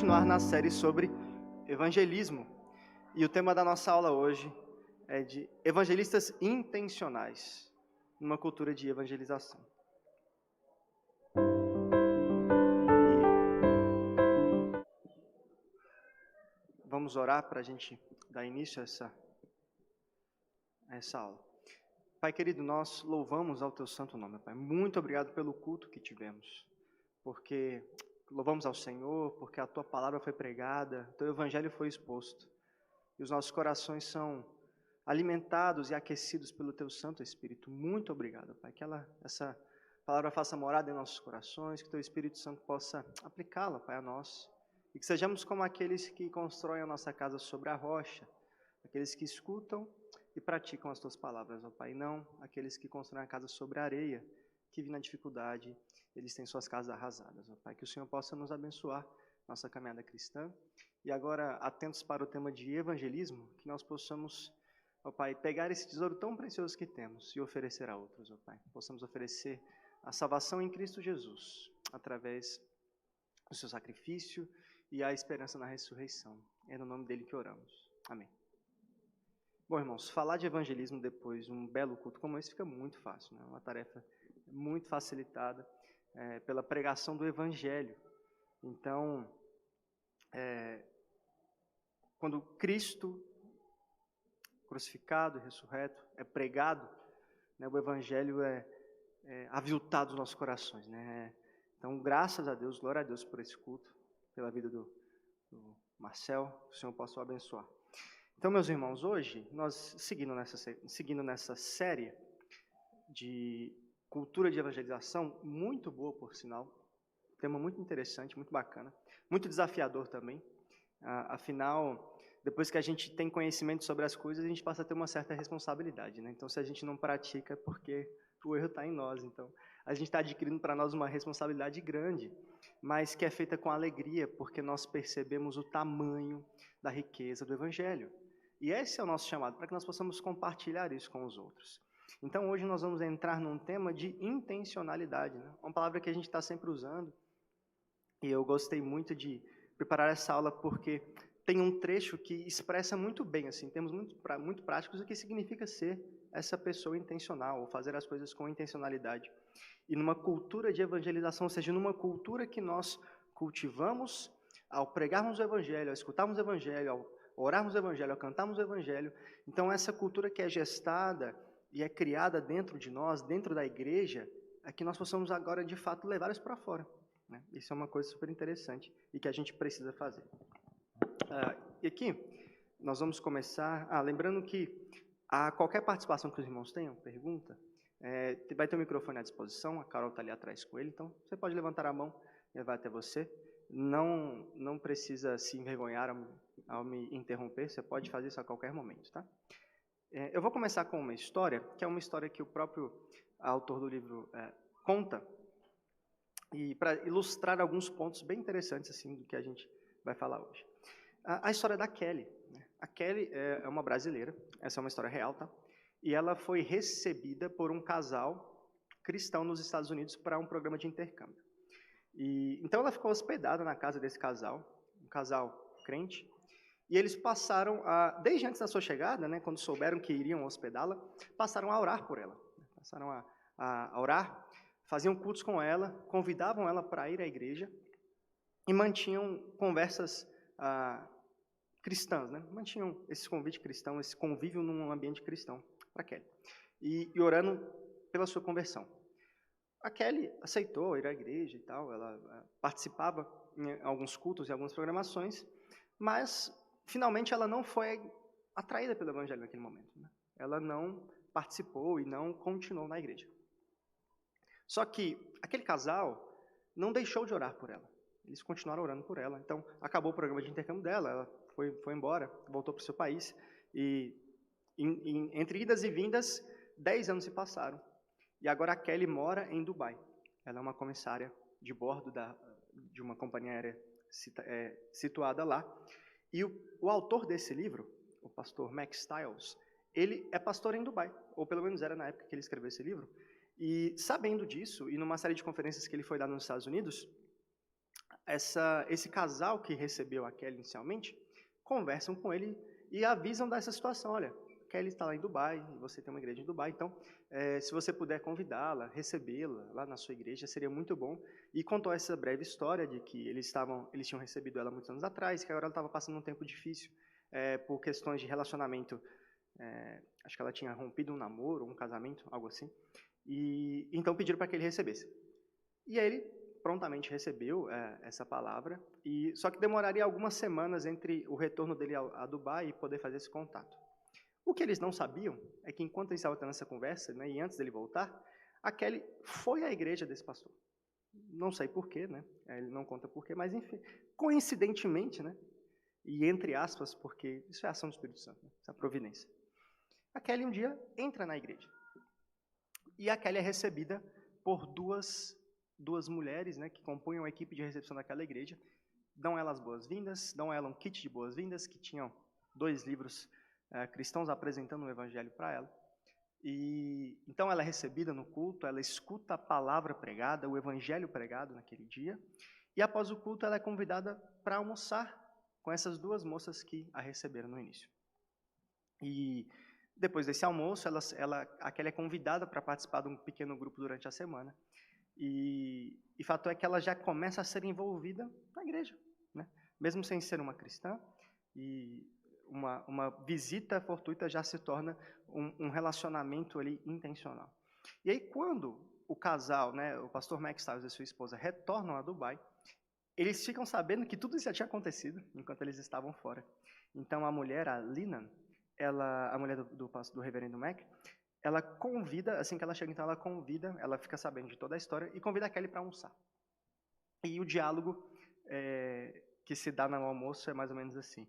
continuar na série sobre evangelismo. E o tema da nossa aula hoje é de evangelistas intencionais, numa cultura de evangelização. E vamos orar para a gente dar início a essa aula. Pai querido, nós louvamos ao Teu santo nome, Pai. Muito obrigado pelo culto que tivemos, porque louvamos ao Senhor, porque a Tua palavra foi pregada, o Teu evangelho foi exposto, e os nossos corações são alimentados e aquecidos pelo Teu Santo Espírito. Muito obrigado, Pai, que essa palavra faça morada em nossos corações, que Teu Espírito Santo possa aplicá-la, Pai, a nós, e que sejamos como aqueles que constroem a nossa casa sobre a rocha, aqueles que escutam e praticam as Tuas palavras, ó Pai, não aqueles que constroem a casa sobre a areia, que na dificuldade eles têm suas casas arrasadas, ó Pai, que o Senhor possa nos abençoar nossa caminhada cristã. E agora, atentos para o tema de evangelismo, que nós possamos, ó Pai, pegar esse tesouro tão precioso que temos e oferecer a outros, ó Pai. Possamos oferecer a salvação em Cristo Jesus, através do seu sacrifício e a esperança na ressurreição. É no nome dele que oramos. Amém. Bom, irmãos, falar de evangelismo depois de um belo culto como esse fica muito fácil, né? Uma tarefa muito facilitada pela pregação do evangelho. Então, quando Cristo, crucificado e ressurreto, é pregado, né, o evangelho é aviltado nos nossos corações, né? Então, graças a Deus, glória a Deus por esse culto, pela vida do Marcel, que o Senhor possa o abençoar. Então, meus irmãos, hoje, nós seguindo nessa série de cultura de evangelização, muito boa, por sinal, tema muito interessante, muito bacana, muito desafiador também. Afinal, depois que a gente tem conhecimento sobre as coisas, a gente passa a ter uma certa responsabilidade, né? Então, se a gente não pratica, é porque o erro está em nós. Então, a gente está adquirindo para nós uma responsabilidade grande, mas que é feita com alegria, porque nós percebemos o tamanho da riqueza do Evangelho. E esse é o nosso chamado, para que nós possamos compartilhar isso com os outros. Então, hoje nós vamos entrar num tema de intencionalidade, né? Uma palavra que a gente está sempre usando, e eu gostei muito de preparar essa aula porque tem um trecho que expressa muito bem, assim, em termos muito práticos, o que significa ser essa pessoa intencional, ou fazer as coisas com intencionalidade. E numa cultura de evangelização, ou seja, numa cultura que nós cultivamos ao pregarmos o Evangelho, ao escutarmos o Evangelho, ao orarmos o Evangelho, ao cantarmos o Evangelho. Então, essa cultura que é gestada e é criada dentro de nós, dentro da igreja, é que nós possamos agora, de fato, levar isso para fora, né? Isso é uma coisa super interessante e que a gente precisa fazer. E aqui, nós vamos começar... lembrando que qualquer participação que os irmãos tenham, pergunta, vai ter um microfone à disposição, a Carol está ali atrás com ele, então você pode levantar a mão e vai até você. Não precisa se envergonhar ao me interromper, você pode fazer isso a qualquer momento, tá? Eu vou começar com uma história, que é uma história que o próprio autor do livro conta, e para ilustrar alguns pontos bem interessantes assim, do que a gente vai falar hoje. A história da Kelly, né? A Kelly é uma brasileira, essa é uma história real, tá? E ela foi recebida por um casal cristão nos Estados Unidos para um programa de intercâmbio. Então ela ficou hospedada na casa desse casal, um casal crente, e eles passaram, desde antes da sua chegada, né, quando souberam que iriam hospedá-la, passaram a orar por ela, né? Passaram a orar, faziam cultos com ela, convidavam ela para ir à igreja e mantinham conversas cristãs, né? Mantinham esse convite cristão, esse convívio num ambiente cristão para Kelly, e orando pela sua conversão. A Kelly aceitou ir à igreja e tal, ela participava em alguns cultos e algumas programações, mas finalmente ela não foi atraída pelo evangelho naquele momento, né? Ela não participou e não continuou na igreja. Só que aquele casal não deixou de orar por ela. Eles continuaram orando por ela. Então, acabou o programa de intercâmbio dela, ela foi embora, voltou para o seu país. E entre idas e vindas, 10 anos se passaram. E agora a Kelly mora em Dubai. Ela é uma comissária de bordo de uma companhia aérea situada lá. E o autor desse livro, o pastor Max Stiles, ele é pastor em Dubai, ou pelo menos era na época que ele escreveu esse livro. E sabendo disso, e numa série de conferências que ele foi dar nos Estados Unidos, esse casal que recebeu a Kelly inicialmente, conversam com ele e avisam dessa situação. Olha, Kelly está lá em Dubai, e você tem uma igreja em Dubai, então, se você puder convidá-la, recebê-la lá na sua igreja, seria muito bom. E contou essa breve história de que eles tinham recebido ela muitos anos atrás, que agora ela estava passando um tempo difícil por questões de relacionamento. Acho que ela tinha rompido um namoro, um casamento, algo assim. E então pediram para que ele recebesse. E aí ele prontamente recebeu essa palavra, só que demoraria algumas semanas entre o retorno dele a Dubai e poder fazer esse contato. O que eles não sabiam é que enquanto eles estavam tendo essa conversa, né, e antes dele voltar, a Kelly foi à igreja desse pastor. Não sei porquê, né? Ele não conta porquê, mas enfim, coincidentemente, né? E entre aspas, porque isso é ação do Espírito Santo, né? Isso é a providência. A Kelly um dia entra na igreja. E a Kelly é recebida por duas mulheres, né, que compunham a equipe de recepção daquela igreja. Dão ela as boas-vindas, dão ela um kit de boas-vindas, que tinham 2 livros cristãos apresentando o evangelho para ela. E então ela é recebida no culto, ela escuta a palavra pregada, o evangelho pregado naquele dia, e após o culto ela é convidada para almoçar com essas 2 moças que a receberam no início. E depois desse almoço, a Kelly é convidada para participar de um pequeno grupo durante a semana. E fato é que ela já começa a ser envolvida na igreja, né? Mesmo sem ser uma cristã, e uma visita fortuita já se torna um relacionamento ali intencional. E aí quando o casal, né, o pastor Mack Stiles e sua esposa retornam a Dubai, eles ficam sabendo que tudo isso já tinha acontecido enquanto eles estavam fora. Então a mulher, a Linan, a mulher do reverendo Mack, ela convida, assim que ela chega, então ela fica sabendo de toda a história e convida a Kelly para almoçar. E o diálogo que se dá no almoço é mais ou menos assim.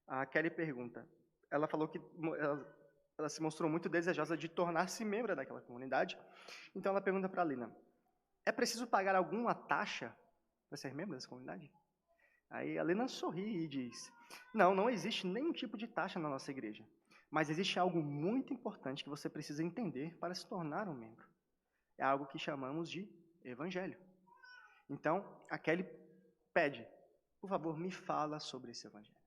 A Kelly pergunta, ela falou que ela se mostrou muito desejosa de tornar-se membro daquela comunidade, então ela pergunta para a Lina, é preciso pagar alguma taxa para ser membro dessa comunidade? Aí a Lina sorri e diz, não existe nenhum tipo de taxa na nossa igreja. Mas existe algo muito importante que você precisa entender para se tornar um membro. É algo que chamamos de evangelho. Então, a Kelly pede, por favor, me fala sobre esse evangelho.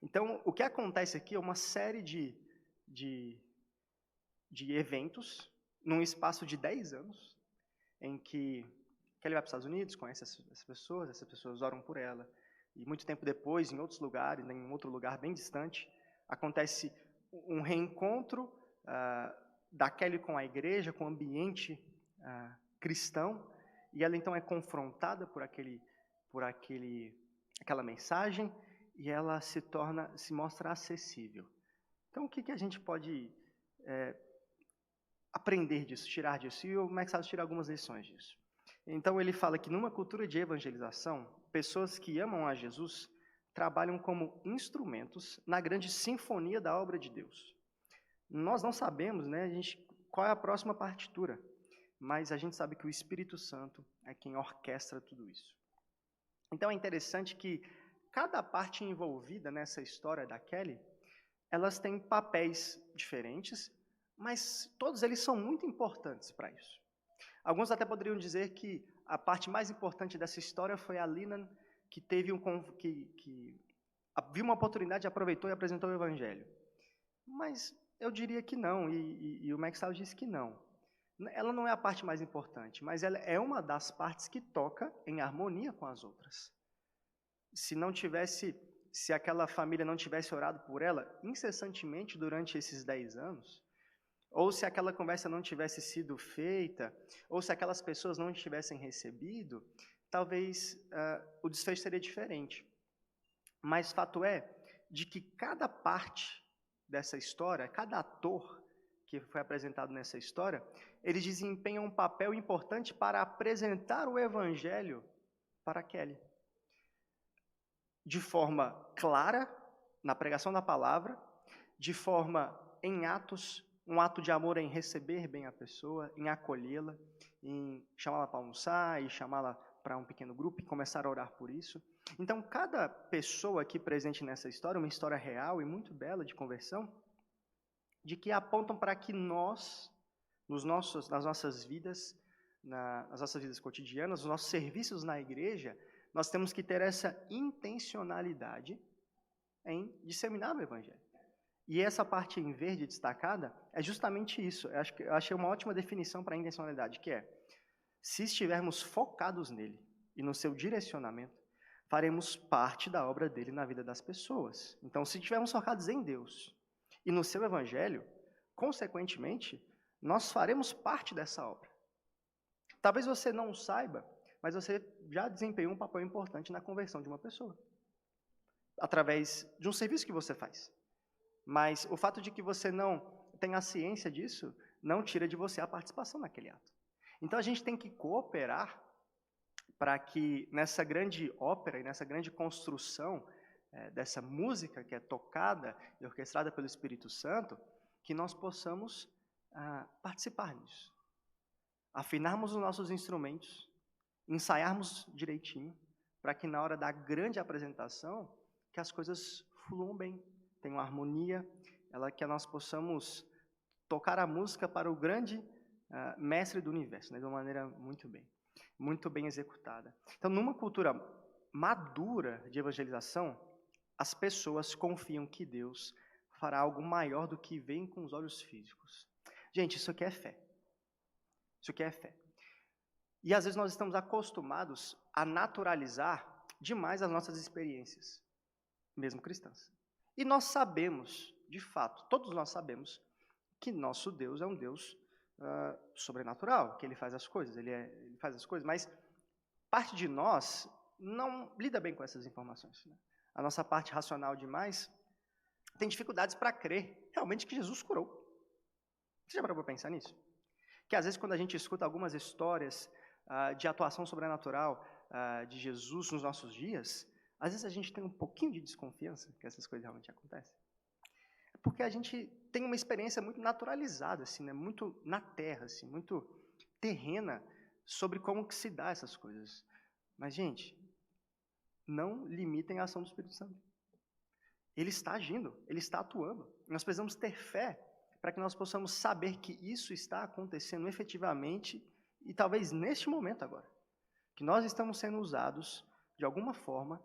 Então, o que acontece aqui é uma série de eventos, num espaço de 10 anos, em que Kelly vai para os Estados Unidos, conhece essas pessoas oram por ela, e muito tempo depois, em outros lugares, em um outro lugar bem distante, acontece um reencontro da Kelly com a igreja, com o ambiente cristão, e ela então é confrontada por aquela mensagem, e ela se mostra acessível. Então, o que a gente pode aprender disso, tirar disso? E o Max Stiles tira algumas lições disso. Então, ele fala que numa cultura de evangelização, pessoas que amam a Jesus trabalham como instrumentos na grande sinfonia da obra de Deus. Nós não sabemos, né, qual é a próxima partitura, mas a gente sabe que o Espírito Santo é quem orquestra tudo isso. Então é interessante que cada parte envolvida nessa história da Kelly, elas têm papéis diferentes, mas todos eles são muito importantes para isso. Alguns até poderiam dizer que a parte mais importante dessa história foi a Linan, que viu uma oportunidade, aproveitou e apresentou o Evangelho. Mas eu diria que não, e o Max Stiles disse que não. Ela não é a parte mais importante, mas ela é uma das partes que toca em harmonia com as outras. Se aquela família não tivesse orado por ela incessantemente durante esses 10 anos, ou se aquela conversa não tivesse sido feita, ou se aquelas pessoas não tivessem recebido, talvez o desfecho seria diferente. Mas fato é de que cada parte dessa história, cada ator que foi apresentado nessa história, eles desempenham um papel importante para apresentar o evangelho para Kelly. De forma clara, na pregação da palavra, de forma em atos, um ato de amor em receber bem a pessoa, em acolhê-la, em chamá-la para almoçar, e chamá-la para um pequeno grupo e começar a orar por isso. Então, cada pessoa aqui presente nessa história, uma história real e muito bela de conversão, de que apontam para que nós, nas nossas vidas, nas nossas vidas cotidianas, nos nossos serviços na igreja, nós temos que ter essa intencionalidade em disseminar o Evangelho. E essa parte em verde destacada é justamente isso. Eu achei uma ótima definição para a intencionalidade, que é, se estivermos focados nele e no seu direcionamento, faremos parte da obra dele na vida das pessoas. Então, se estivermos focados em Deus e no seu Evangelho, consequentemente, nós faremos parte dessa obra. Talvez você não saiba, mas você já desempenhou um papel importante na conversão de uma pessoa, através de um serviço que você faz. Mas o fato de que você não tenha ciência disso, não tira de você a participação naquele ato. Então a gente tem que cooperar para que nessa grande ópera e nessa grande construção dessa música que é tocada e orquestrada pelo Espírito Santo, que nós possamos participar disso. Afinarmos os nossos instrumentos, ensaiarmos direitinho, para que na hora da grande apresentação, que as coisas fluam bem, tenham harmonia, que nós possamos tocar a música para o grande mestre do universo, né, de uma maneira muito bem executada. Então, numa cultura madura de evangelização, as pessoas confiam que Deus fará algo maior do que veem com os olhos físicos. Gente, isso aqui é fé. Isso aqui é fé. E às vezes nós estamos acostumados a naturalizar demais as nossas experiências, mesmo cristãs. E nós sabemos, de fato, todos nós sabemos, que nosso Deus é um Deus sobrenatural, que Ele faz as coisas, Ele faz as coisas, mas parte de nós não lida bem com essas informações, né? A nossa parte racional demais tem dificuldades para crer realmente que Jesus curou. Você já parou para pensar nisso? Que às vezes quando a gente escuta algumas histórias de atuação sobrenatural de Jesus nos nossos dias, às vezes a gente tem um pouquinho de desconfiança que essas coisas realmente acontecem. É porque a gente tem uma experiência muito naturalizada, assim, né? Muito na terra, assim, muito terrena sobre como que se dá essas coisas. Mas, gente, não limitem a ação do Espírito Santo. Ele está agindo, ele está atuando. Nós precisamos ter fé para que nós possamos saber que isso está acontecendo efetivamente e talvez neste momento agora, que nós estamos sendo usados de alguma forma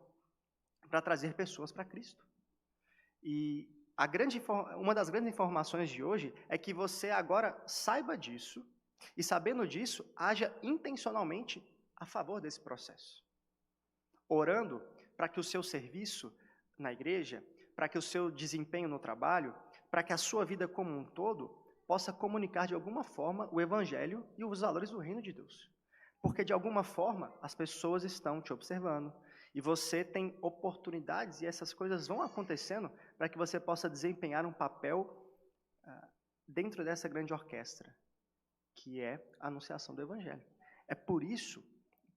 para trazer pessoas para Cristo. E uma das grandes informações de hoje é que você agora saiba disso e, sabendo disso, haja intencionalmente a favor desse processo. Orando para que o seu serviço na igreja, para que o seu desempenho no trabalho, para que a sua vida como um todo possa comunicar de alguma forma o Evangelho e os valores do reino de Deus. Porque de alguma forma as pessoas estão te observando e você tem oportunidades e essas coisas vão acontecendo para que você possa desempenhar um papel dentro dessa grande orquestra, que é a anunciação do Evangelho. É por isso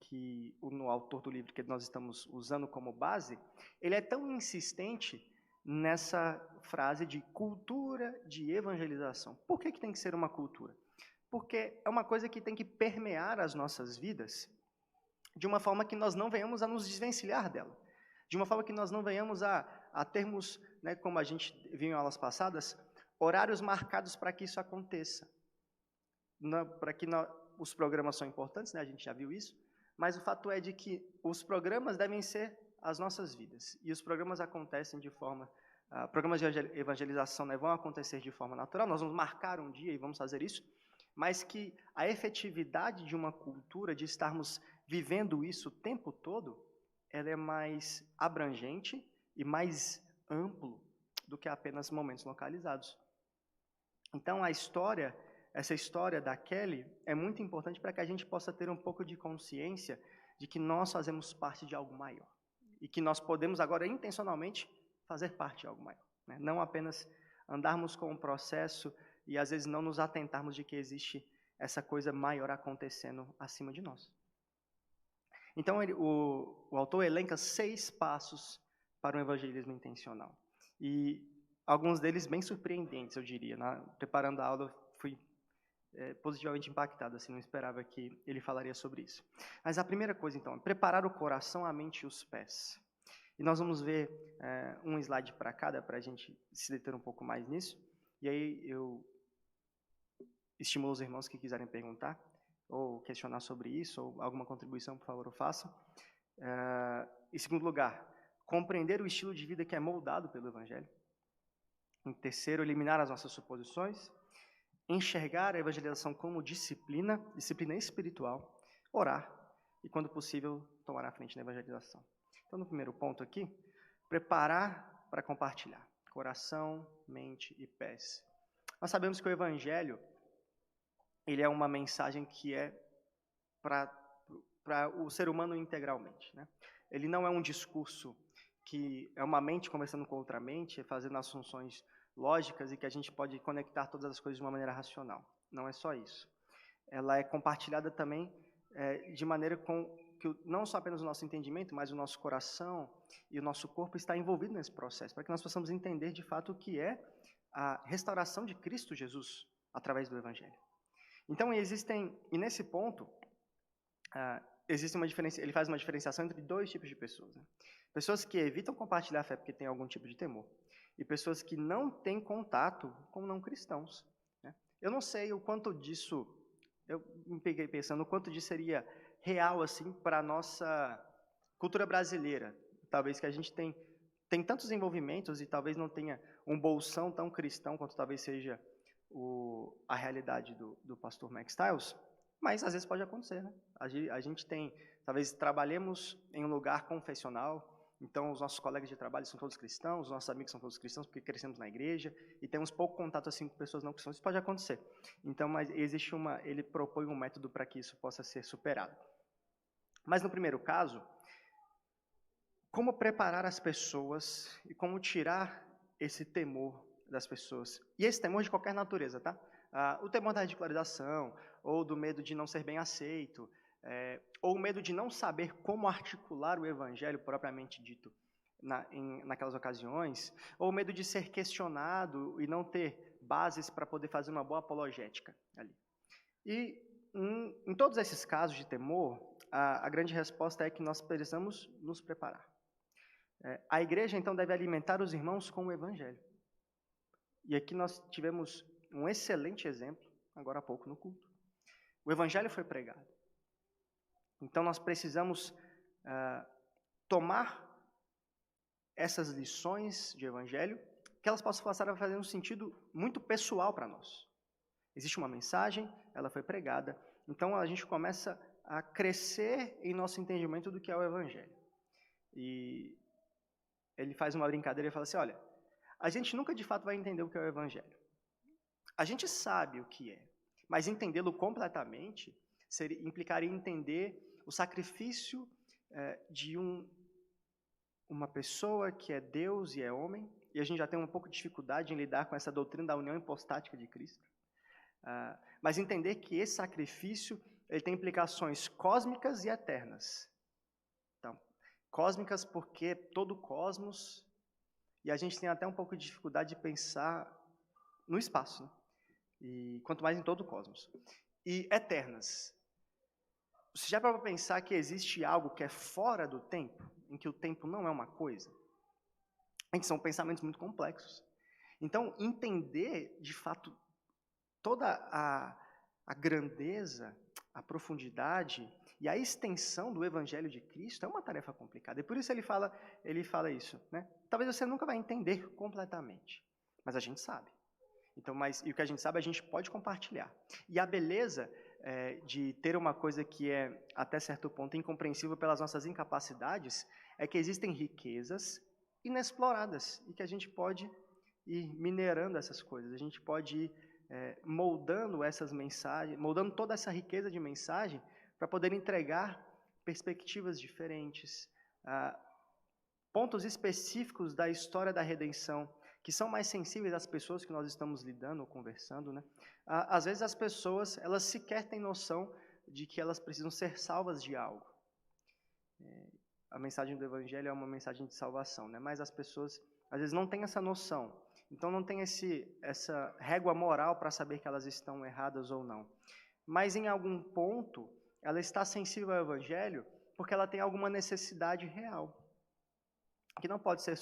que o autor do livro que nós estamos usando como base, ele é tão insistente nessa frase de cultura de evangelização. Por que tem que ser uma cultura? Porque é uma coisa que tem que permear as nossas vidas de uma forma que nós não venhamos a nos desvencilhar dela. De uma forma que nós não venhamos a termos, né, como a gente viu em aulas passadas, horários marcados para que isso aconteça. Os programas são importantes, né, a gente já viu isso, mas o fato é de que os programas devem ser as nossas vidas. E os programas acontecem de forma... programas de evangelização, né, vão acontecer de forma natural, nós vamos marcar um dia e vamos fazer isso, mas que a efetividade de uma cultura, de estarmos vivendo isso o tempo todo, ela é mais abrangente e mais amplo do que apenas momentos localizados. Então, essa história da Kelly é muito importante para que a gente possa ter um pouco de consciência de que nós fazemos parte de algo maior e que nós podemos agora intencionalmente fazer parte de algo maior, né? Não apenas andarmos com o processo e às vezes não nos atentarmos de que existe essa coisa maior acontecendo acima de nós. Então, o autor elenca 6 passos para um evangelismo intencional. E alguns deles bem surpreendentes, eu diria. Preparando a aula, fui positivamente impactado, assim, não esperava que ele falaria sobre isso. Mas a primeira coisa, então, é preparar o coração, a mente e os pés. E nós vamos ver um slide para cada, para a gente se deter um pouco mais nisso. E aí eu estimulo os irmãos que quiserem perguntar ou questionar sobre isso, ou alguma contribuição, por favor, o façam. Em segundo lugar, compreender o estilo de vida que é moldado pelo Evangelho. Em terceiro, eliminar as nossas suposições. Enxergar a evangelização como disciplina espiritual. Orar e, quando possível, tomar a frente na evangelização. Então, no primeiro ponto aqui, preparar para compartilhar. Coração, mente e pés. Nós sabemos que o Evangelho, ele é uma mensagem que é para o ser humano integralmente, né? Ele não é um discurso que é uma mente conversando com outra mente, fazendo as funções lógicas e que a gente pode conectar todas as coisas de uma maneira racional. Não é só isso. Ela é compartilhada também de maneira com que não só apenas o nosso entendimento, mas o nosso coração e o nosso corpo está envolvido nesse processo, para que nós possamos entender de fato o que é a restauração de Cristo Jesus através do Evangelho. Então, e nesse ponto, existe uma diferença, ele faz uma diferenciação entre dois tipos de pessoas, né? Pessoas que evitam compartilhar a fé porque têm algum tipo de temor, e pessoas que não têm contato com não cristãos, né? Eu não sei o quanto disso, eu me peguei pensando o quanto disso seria real assim para a nossa cultura brasileira. Talvez que a gente tem tantos envolvimentos e talvez não tenha um bolsão tão cristão quanto talvez seja a realidade do pastor Mack Stiles, mas às vezes pode acontecer, né? A gente talvez trabalhemos em um lugar confessional, então os nossos colegas de trabalho são todos cristãos, os nossos amigos são todos cristãos porque crescemos na igreja e temos pouco contato assim com pessoas não cristãs. Isso pode acontecer. Então, mas ele propõe um método para que isso possa ser superado. Mas no primeiro caso, como preparar as pessoas e como tirar esse temor das pessoas. E esse temor de qualquer natureza, tá? O temor da ridicularização, ou do medo de não ser bem aceito, ou o medo de não saber como articular o evangelho propriamente dito naquelas ocasiões, ou o medo de ser questionado e não ter bases para poder fazer uma boa apologética ali. E em todos esses casos de temor, a grande resposta é que nós precisamos nos preparar. A igreja, então, deve alimentar os irmãos com o evangelho. E aqui nós tivemos um excelente exemplo, agora há pouco no culto. O evangelho foi pregado. Então nós precisamos tomar essas lições de evangelho, que elas possam passar a fazer um sentido muito pessoal para nós. Existe uma mensagem, ela foi pregada, então a gente começa a crescer em nosso entendimento do que é o evangelho. E ele faz uma brincadeira e fala assim, olha, a gente nunca de fato vai entender o que é o evangelho. A gente sabe o que é, mas entendê-lo completamente implicaria entender o sacrifício de uma pessoa que é Deus e é homem, e a gente já tem um pouco de dificuldade em lidar com essa doutrina da união hipostática de Cristo. Mas entender que esse sacrifício ele tem implicações cósmicas e eternas. Então, cósmicas porque todo o cosmos, e a gente tem até um pouco de dificuldade de pensar no espaço, né? E quanto mais em todo o cosmos. E eternas. Você já parou para pensar que existe algo que é fora do tempo, em que o tempo não é uma coisa? São pensamentos muito complexos. Então, entender, de fato, toda a grandeza, a profundidade e a extensão do Evangelho de Cristo é uma tarefa complicada. E por isso ele fala isso, né? Talvez você nunca vai entender completamente, mas a gente sabe. Então, e o que a gente sabe, a gente pode compartilhar. E a beleza de ter uma coisa que é, até certo ponto, incompreensível pelas nossas incapacidades, é que existem riquezas inexploradas e que a gente pode ir minerando essas coisas, a gente pode ir moldando essas mensagens, moldando toda essa riqueza de mensagem para poder entregar perspectivas diferentes, pontos específicos da história da redenção, que são mais sensíveis às pessoas que nós estamos lidando ou conversando, né? Às vezes as pessoas, elas sequer têm noção de que elas precisam ser salvas de algo. A mensagem do Evangelho é uma mensagem de salvação, né? Mas as pessoas, às vezes, não têm essa noção. Então, não tem essa régua moral para saber que elas estão erradas ou não. Mas, em algum ponto, ela está sensível ao Evangelho porque ela tem alguma necessidade real, que não pode ser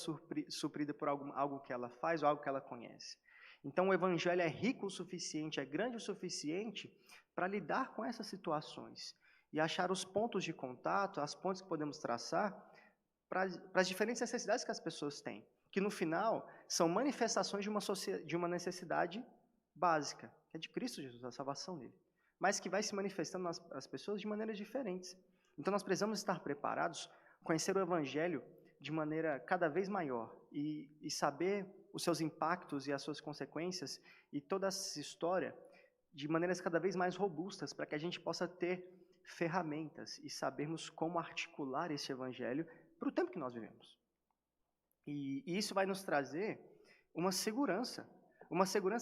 suprida por algo que ela faz ou algo que ela conhece. Então, o Evangelho é rico o suficiente, é grande o suficiente para lidar com essas situações e achar os pontos de contato, as pontes que podemos traçar para as diferentes necessidades que as pessoas têm, que no final são manifestações de uma necessidade básica, que é de Cristo Jesus, a salvação dele, mas que vai se manifestando nas pessoas de maneiras diferentes. Então, nós precisamos estar preparados, conhecer o Evangelho de maneira cada vez maior e saber os seus impactos e as suas consequências e toda essa história de maneiras cada vez mais robustas para que a gente possa ter ferramentas e sabermos como articular esse Evangelho para o tempo que nós vivemos. E isso vai nos trazer uma segurança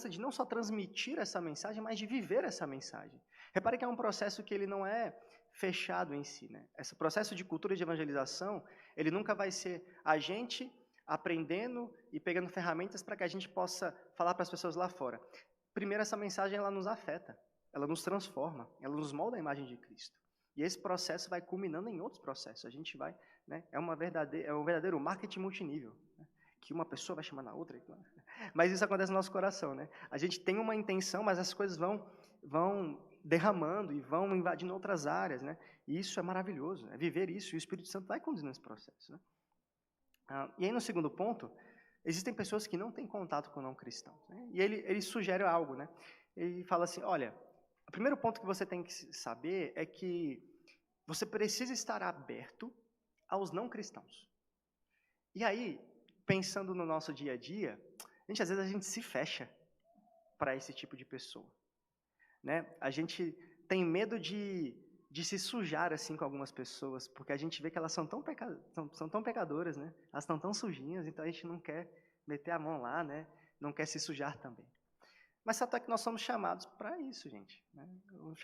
de não só transmitir essa mensagem, mas de viver essa mensagem. Repare que é um processo que ele não é fechado em si, né? Esse processo de cultura de evangelização, ele nunca vai ser a gente aprendendo e pegando ferramentas para que a gente possa falar para as pessoas lá fora. Primeiro, essa mensagem ela nos afeta, ela nos transforma, ela nos molda a imagem de Cristo. E esse processo vai culminando em outros processos. A gente vai, né? É um verdadeiro marketing multinível, né? Que uma pessoa vai chamando a outra. Mas isso acontece no nosso coração, né? A gente tem uma intenção, mas as coisas vão derramando e vão invadindo outras áreas, né? E isso é maravilhoso, é viver isso, e o Espírito Santo vai conduzindo esse processo, né? E aí, no segundo ponto, existem pessoas que não têm contato com não cristãos, né? E ele sugere algo, né? Ele fala assim, olha, o primeiro ponto que você tem que saber é que você precisa estar aberto aos não cristãos. E aí, pensando no nosso dia a dia, às vezes a gente se fecha para esse tipo de pessoa, né? A gente tem medo de se sujar assim com algumas pessoas, porque a gente vê que elas são tão pecadoras, né? Elas estão tão sujinhas, então a gente não quer meter a mão lá, né? Não quer se sujar também. Mas só é que nós somos chamados para isso, gente, né? O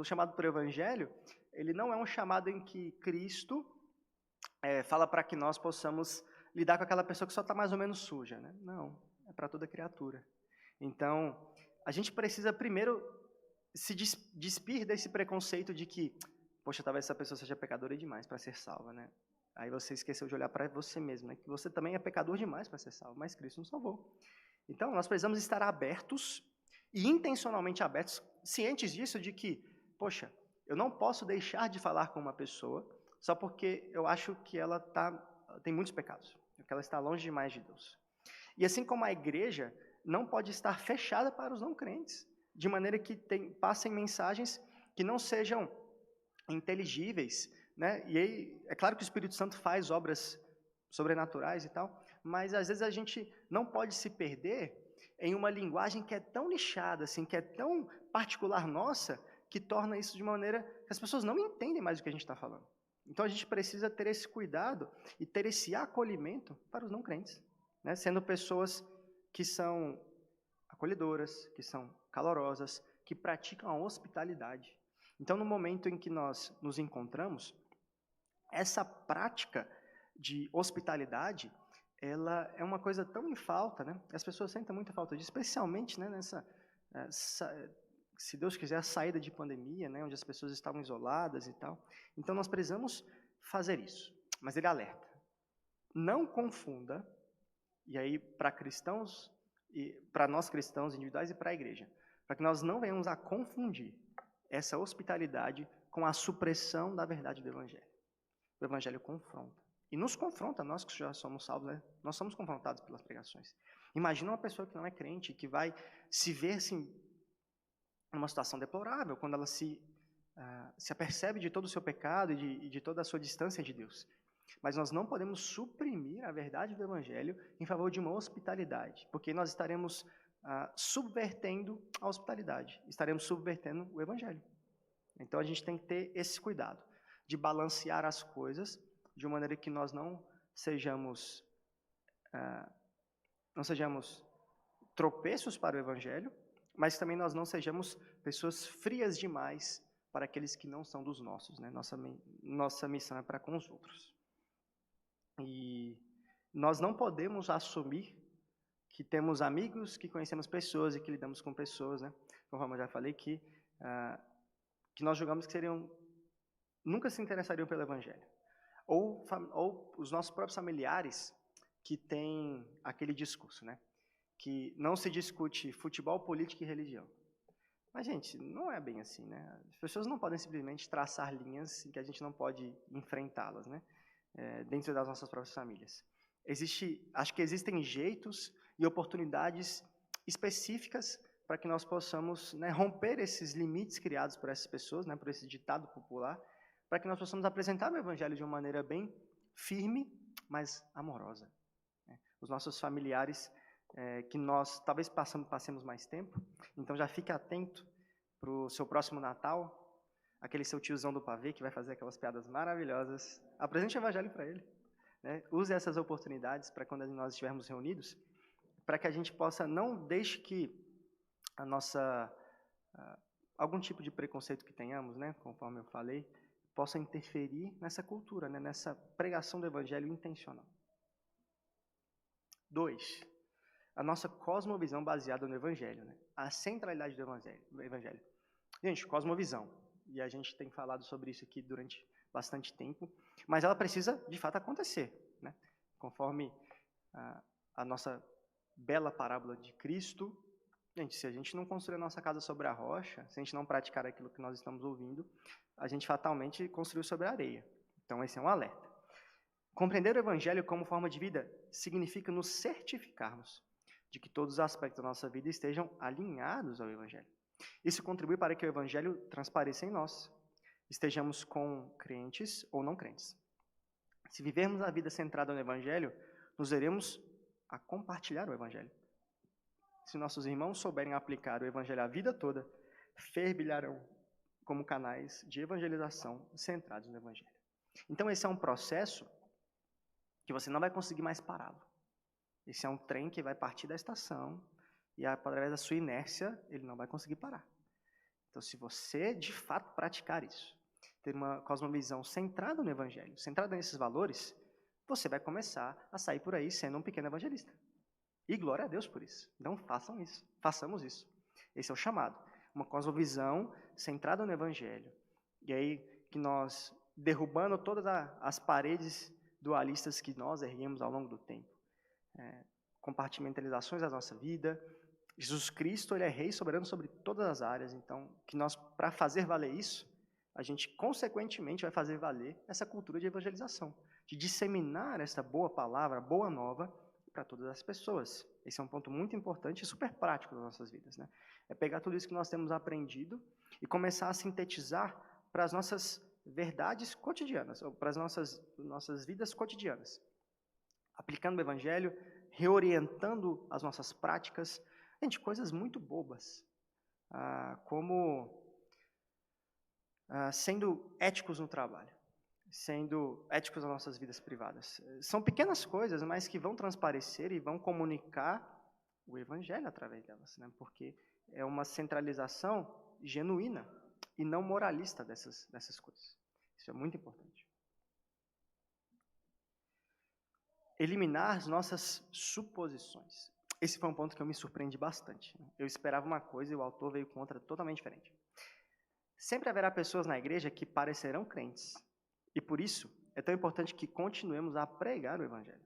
chamado por Evangelho, ele não é um chamado em que Cristo fala para que nós possamos lidar com aquela pessoa que só está mais ou menos suja, né? Não, é para toda criatura. Então, a gente precisa primeiro se despir desse preconceito de que, poxa, talvez essa pessoa seja pecadora demais para ser salva, né? Aí você esqueceu de olhar para você mesmo, né? Que você também é pecador demais para ser salvo, mas Cristo nos salvou. Então, nós precisamos estar abertos e intencionalmente abertos, cientes disso, de que, poxa, eu não posso deixar de falar com uma pessoa só porque eu acho que ela tem muitos pecados, que ela está longe demais de Deus. E assim como a igreja não pode estar fechada para os não crentes, de maneira que passem mensagens que não sejam inteligíveis, né? E aí, é claro que o Espírito Santo faz obras sobrenaturais e tal, mas às vezes a gente não pode se perder em uma linguagem que é tão nichada, assim, que é tão particular nossa, que torna isso de uma maneira que as pessoas não entendem mais o que a gente está falando. Então a gente precisa ter esse cuidado e ter esse acolhimento para os não crentes, né? Sendo pessoas que são acolhedoras, que são calorosas, que praticam a hospitalidade. Então, no momento em que nós nos encontramos, essa prática de hospitalidade, ela é uma coisa tão em falta, né? As pessoas sentem muita falta disso, especialmente, né, se Deus quiser, a saída de pandemia, né, onde as pessoas estavam isoladas e tal. Então, nós precisamos fazer isso. Mas ele alerta, não confunda, e aí para cristãos, e para nós cristãos individuais e para a igreja, para que nós não venhamos a confundir essa hospitalidade com a supressão da verdade do Evangelho. O Evangelho confronta. E nos confronta, nós que já somos salvos, né? Nós somos confrontados pelas pregações. Imagina uma pessoa que não é crente, que vai se ver assim, numa situação deplorável, quando ela se apercebe de todo o seu pecado e de toda a sua distância de Deus. Mas nós não podemos suprimir a verdade do Evangelho em favor de uma hospitalidade, porque nós estaremos subvertendo a hospitalidade, estaremos subvertendo o Evangelho. Então a gente tem que ter esse cuidado de balancear as coisas de uma maneira que nós não sejamos tropeços para o Evangelho, mas também nós não sejamos pessoas frias demais para aqueles que não são dos nossos, né? Nossa missão é para com os outros. E nós não podemos assumir que temos amigos, que conhecemos pessoas e que lidamos com pessoas, né? Conforme eu já falei, que nós julgamos que nunca se interessariam pelo Evangelho. Ou os nossos próprios familiares que têm aquele discurso, né? que não se discute futebol, política e religião. Mas, gente, não é bem assim, né? As pessoas não podem simplesmente traçar linhas em que a gente não pode enfrentá-las, né? Dentro das nossas próprias famílias. Acho que existem jeitos e oportunidades específicas para que nós possamos, né, romper esses limites criados por essas pessoas, né, por esse ditado popular, para que nós possamos apresentar o Evangelho de uma maneira bem firme, mas amorosa. Né? Os nossos familiares, que nós talvez passemos mais tempo, então já fique atento para o seu próximo Natal, aquele seu tiozão do pavê que vai fazer aquelas piadas maravilhosas, apresente o Evangelho para ele. Né? Use essas oportunidades para quando nós estivermos reunidos, para que a gente possa, não deixe que a nossa, algum tipo de preconceito que tenhamos, né, conforme eu falei, possa interferir nessa cultura, né, nessa pregação do Evangelho intencional. 2. A nossa cosmovisão baseada no Evangelho, né? A centralidade do Evangelho. Gente, cosmovisão. E a gente tem falado sobre isso aqui durante bastante tempo, mas ela precisa, de fato, acontecer, né? Conforme a nossa bela parábola de Cristo. Gente, se a gente não construir a nossa casa sobre a rocha, se a gente não praticar aquilo que nós estamos ouvindo, a gente fatalmente construiu sobre a areia. Então, esse é um alerta. Compreender o Evangelho como forma de vida significa nos certificarmos de que todos os aspectos da nossa vida estejam alinhados ao Evangelho. Isso contribui para que o Evangelho transpareça em nós, estejamos com crentes ou não crentes. Se vivermos a vida centrada no Evangelho, nos veremos a compartilhar o Evangelho. Se nossos irmãos souberem aplicar o Evangelho a vida toda, fervilharão como canais de evangelização centrados no Evangelho. Então, esse é um processo que você não vai conseguir mais pará-lo. Esse é um trem que vai partir da estação e, através da sua inércia, ele não vai conseguir parar. Então, se você, de fato, praticar isso, ter uma cosmovisão centrada no Evangelho, centrada nesses valores, você vai começar a sair por aí sendo um pequeno evangelista. E glória a Deus por isso. Então, façamos isso. Esse é o chamado. Uma cosmovisão centrada no Evangelho. E aí, que nós, derrubando todas as paredes dualistas que nós erguemos ao longo do tempo, compartimentalizações da nossa vida. Jesus Cristo, ele é rei soberano sobre todas as áreas, então, que nós, para fazer valer isso, a gente, consequentemente, vai fazer valer essa cultura de evangelização, de disseminar essa boa palavra, boa nova, para todas as pessoas. Esse é um ponto muito importante e super prático das nossas vidas, né? É pegar tudo isso que nós temos aprendido e começar a sintetizar para as nossas verdades cotidianas, ou para as nossas vidas cotidianas. Aplicando o Evangelho, reorientando as nossas práticas. Gente, coisas muito bobas, como sendo éticos no trabalho, sendo éticos nas nossas vidas privadas. São pequenas coisas, mas que vão transparecer e vão comunicar o Evangelho através delas, né? Porque é uma centralização genuína e não moralista dessas coisas. Isso é muito importante. Eliminar as nossas suposições. Esse foi um ponto que eu me surpreendi bastante. Eu esperava uma coisa e o autor veio com outra totalmente diferente. Sempre haverá pessoas na igreja que parecerão crentes. E por isso, é tão importante que continuemos a pregar o Evangelho.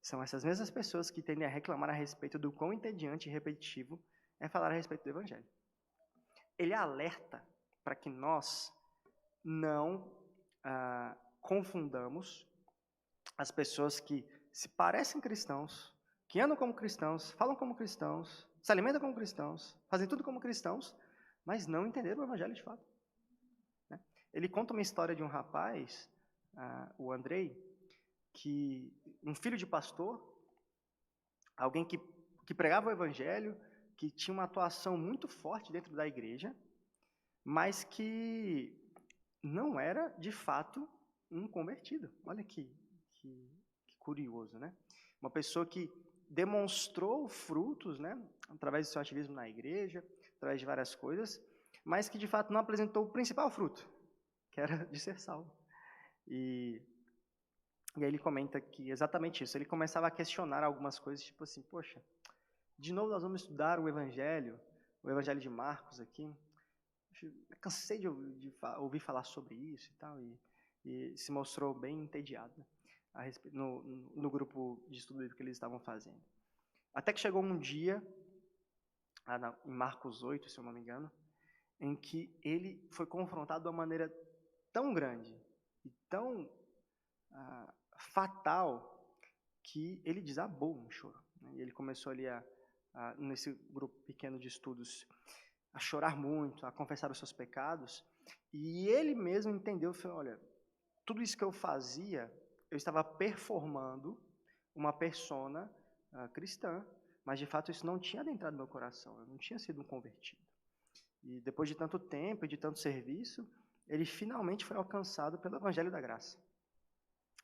São essas mesmas pessoas que tendem a reclamar a respeito do quão entediante e repetitivo é falar a respeito do Evangelho. Ele alerta para que nós não confundamos as pessoas que se parecem cristãos, que andam como cristãos, falam como cristãos, se alimentam como cristãos, fazem tudo como cristãos, mas não entenderam o Evangelho de fato. Né? Ele conta uma história de um rapaz, o Andrei, que um filho de pastor, alguém que pregava o Evangelho, que tinha uma atuação muito forte dentro da igreja, mas que não era, de fato, um convertido. Olha que curioso, né? Uma pessoa que demonstrou frutos, né, através do seu ativismo na igreja, através de várias coisas, mas que de fato não apresentou o principal fruto, que era de ser salvo. E aí ele comenta que exatamente isso. Ele começava a questionar algumas coisas, tipo assim, poxa, de novo nós vamos estudar o Evangelho de Marcos aqui. Eu cansei de ouvir falar sobre isso e tal, e se mostrou bem entediado, né, no grupo de estudo que eles estavam fazendo. Até que chegou um dia, em Marcos 8, se eu não me engano, em que ele foi confrontado de uma maneira tão grande e tão fatal que ele desabou no choro. Né? E ele começou ali, nesse grupo pequeno de estudos, a chorar muito, a confessar os seus pecados, e ele mesmo entendeu, falou, olha, tudo isso que eu fazia, eu estava performando uma persona cristã, mas de fato isso não tinha adentrado no meu coração, eu não tinha sido um convertido. E depois de tanto tempo e de tanto serviço, ele finalmente foi alcançado pelo Evangelho da Graça.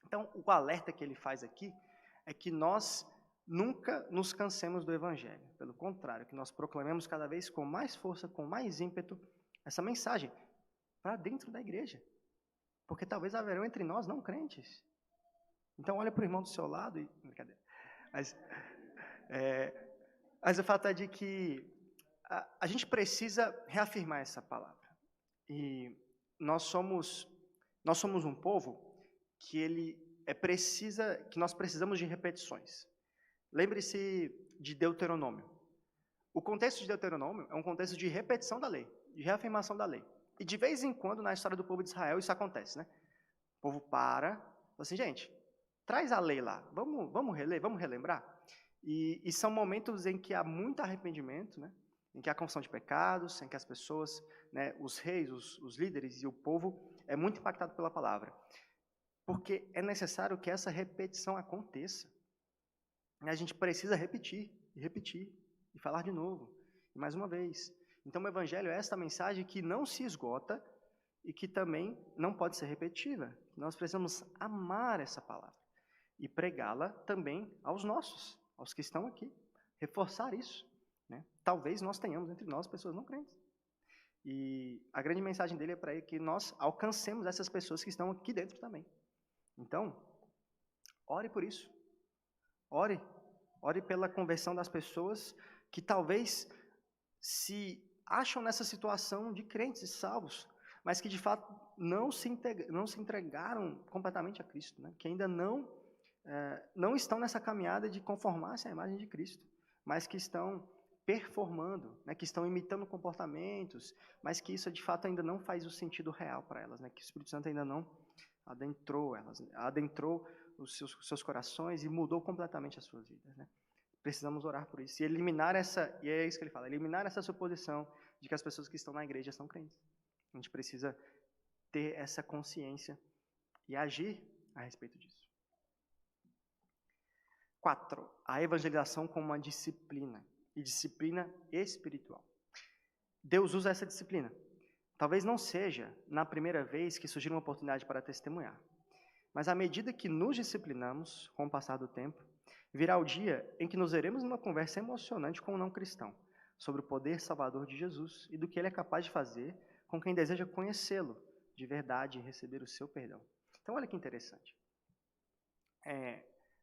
Então, o alerta que ele faz aqui é que nós nunca nos cansemos do Evangelho. Pelo contrário, que nós proclamemos cada vez com mais força, com mais ímpeto, essa mensagem para dentro da igreja. Porque talvez haverão entre nós não crentes. Então, olha para o irmão do seu lado e... Brincadeira. Mas o fato é de que a gente precisa reafirmar essa palavra. E nós somos um povo que que nós precisamos de repetições. Lembre-se de Deuteronômio. O contexto de Deuteronômio é um contexto de repetição da lei, de reafirmação da lei. E de vez em quando, na história do povo de Israel, isso acontece, né? O povo fala assim, gente, traz a lei lá, vamos reler, vamos relembrar. E são momentos em que há muito arrependimento, né? Em que há confissão de pecados, em que as pessoas, né, os reis, os líderes e o povo é muito impactado pela palavra. Porque é necessário que essa repetição aconteça. A gente precisa repetir, e falar de novo, e mais uma vez. Então o Evangelho é esta mensagem que não se esgota e que também não pode ser repetida. Nós precisamos amar essa palavra e pregá-la também aos nossos, aos que estão aqui. Reforçar isso. Né? Talvez nós tenhamos entre nós pessoas não crentes. E a grande mensagem dele é para que nós alcancemos essas pessoas que estão aqui dentro também. Então, ore por isso. Ore pela conversão das pessoas que talvez se acham nessa situação de crentes e salvos, mas que de fato não se entregaram completamente a Cristo, né? Que ainda não estão nessa caminhada de conformar-se à imagem de Cristo, mas que estão performando, né? Que estão imitando comportamentos, mas que isso de fato ainda não faz o sentido real para elas, né? Que o Espírito Santo ainda não adentrou os seus corações e mudou completamente as suas vidas, né? Precisamos orar por isso e eliminar e é isso que ele fala, eliminar essa suposição de que as pessoas que estão na igreja são crentes. A gente precisa ter essa consciência e agir a respeito disso. 4. A evangelização como uma disciplina, e disciplina espiritual. Deus usa essa disciplina. Talvez não seja na primeira vez que surgir uma oportunidade para testemunhar, mas à medida que nos disciplinamos, com o passar do tempo, virá o dia em que nos veremos numa conversa emocionante com um não cristão, sobre o poder salvador de Jesus e do que ele é capaz de fazer com quem deseja conhecê-lo de verdade e receber o seu perdão. Então, olha que interessante.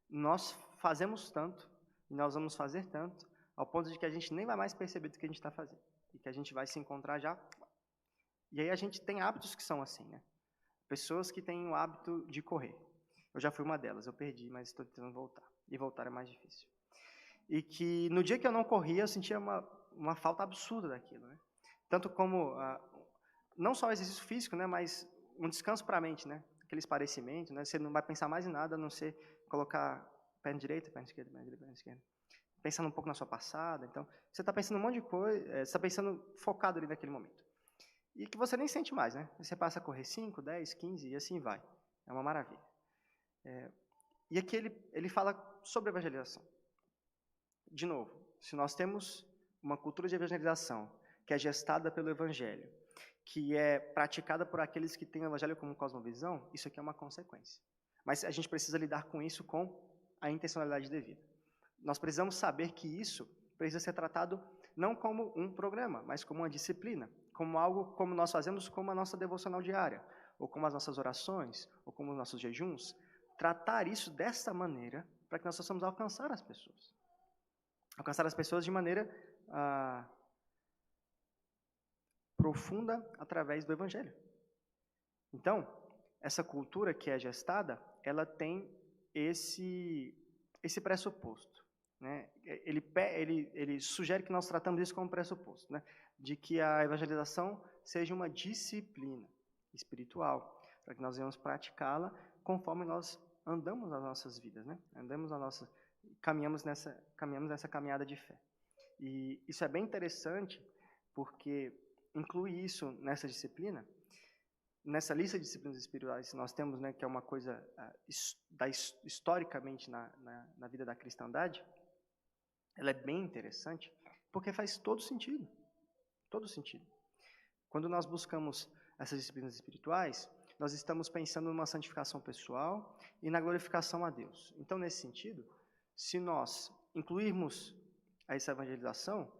Nós fazemos tanto, e nós vamos fazer tanto, ao ponto de que a gente nem vai mais perceber do que a gente está fazendo, e que a gente vai se encontrar já. E aí a gente tem hábitos que são assim, né? Pessoas que têm o hábito de correr. Eu já fui uma delas, eu perdi, mas estou tentando voltar. E voltar é mais difícil. E que no dia que eu não corria, eu sentia uma falta absurda daquilo, né? Tanto como, não só o exercício físico, né, mas um descanso para a mente, né? Aquele esparecimento, né? Você não vai pensar mais em nada, a não ser colocar perna direita, perna esquerda, perna direita, perna esquerda. Pensando um pouco na sua passada. Então, você está pensando um monte de coisa, você está pensando focado ali naquele momento. E que você nem sente mais, né? Você passa a correr 5, 10, 15 e assim vai. É uma maravilha. E aqui ele fala sobre evangelização. De novo, se nós temos uma cultura de evangelização que é gestada pelo Evangelho, que é praticada por aqueles que têm o Evangelho como cosmovisão, isso aqui é uma consequência. Mas a gente precisa lidar com isso com a intencionalidade devida. Nós precisamos saber que isso precisa ser tratado não como um programa, mas como uma disciplina, como algo como nós fazemos como a nossa devocional diária, ou como as nossas orações, ou como os nossos jejuns. Tratar isso dessa maneira para que nós possamos alcançar as pessoas. Alcançar as pessoas de maneira profunda através do Evangelho. Então, essa cultura que é gestada, ela tem esse pressuposto. né? Ele sugere que nós tratamos isso como pressuposto, né? De que a evangelização seja uma disciplina espiritual, para que nós venhamos praticá-la conforme nós andamos nas nossas vidas, né? Caminhamos nessa caminhada de fé. E isso é bem interessante, porque inclui isso nessa disciplina, nessa lista de disciplinas espirituais que nós temos, né, que é uma coisa historicamente na vida da cristandade. Ela é bem interessante, porque faz todo sentido. Todo sentido. Quando nós buscamos essas disciplinas espirituais, nós estamos pensando numa santificação pessoal e na glorificação a Deus. Então, nesse sentido, se nós incluirmos essa evangelização,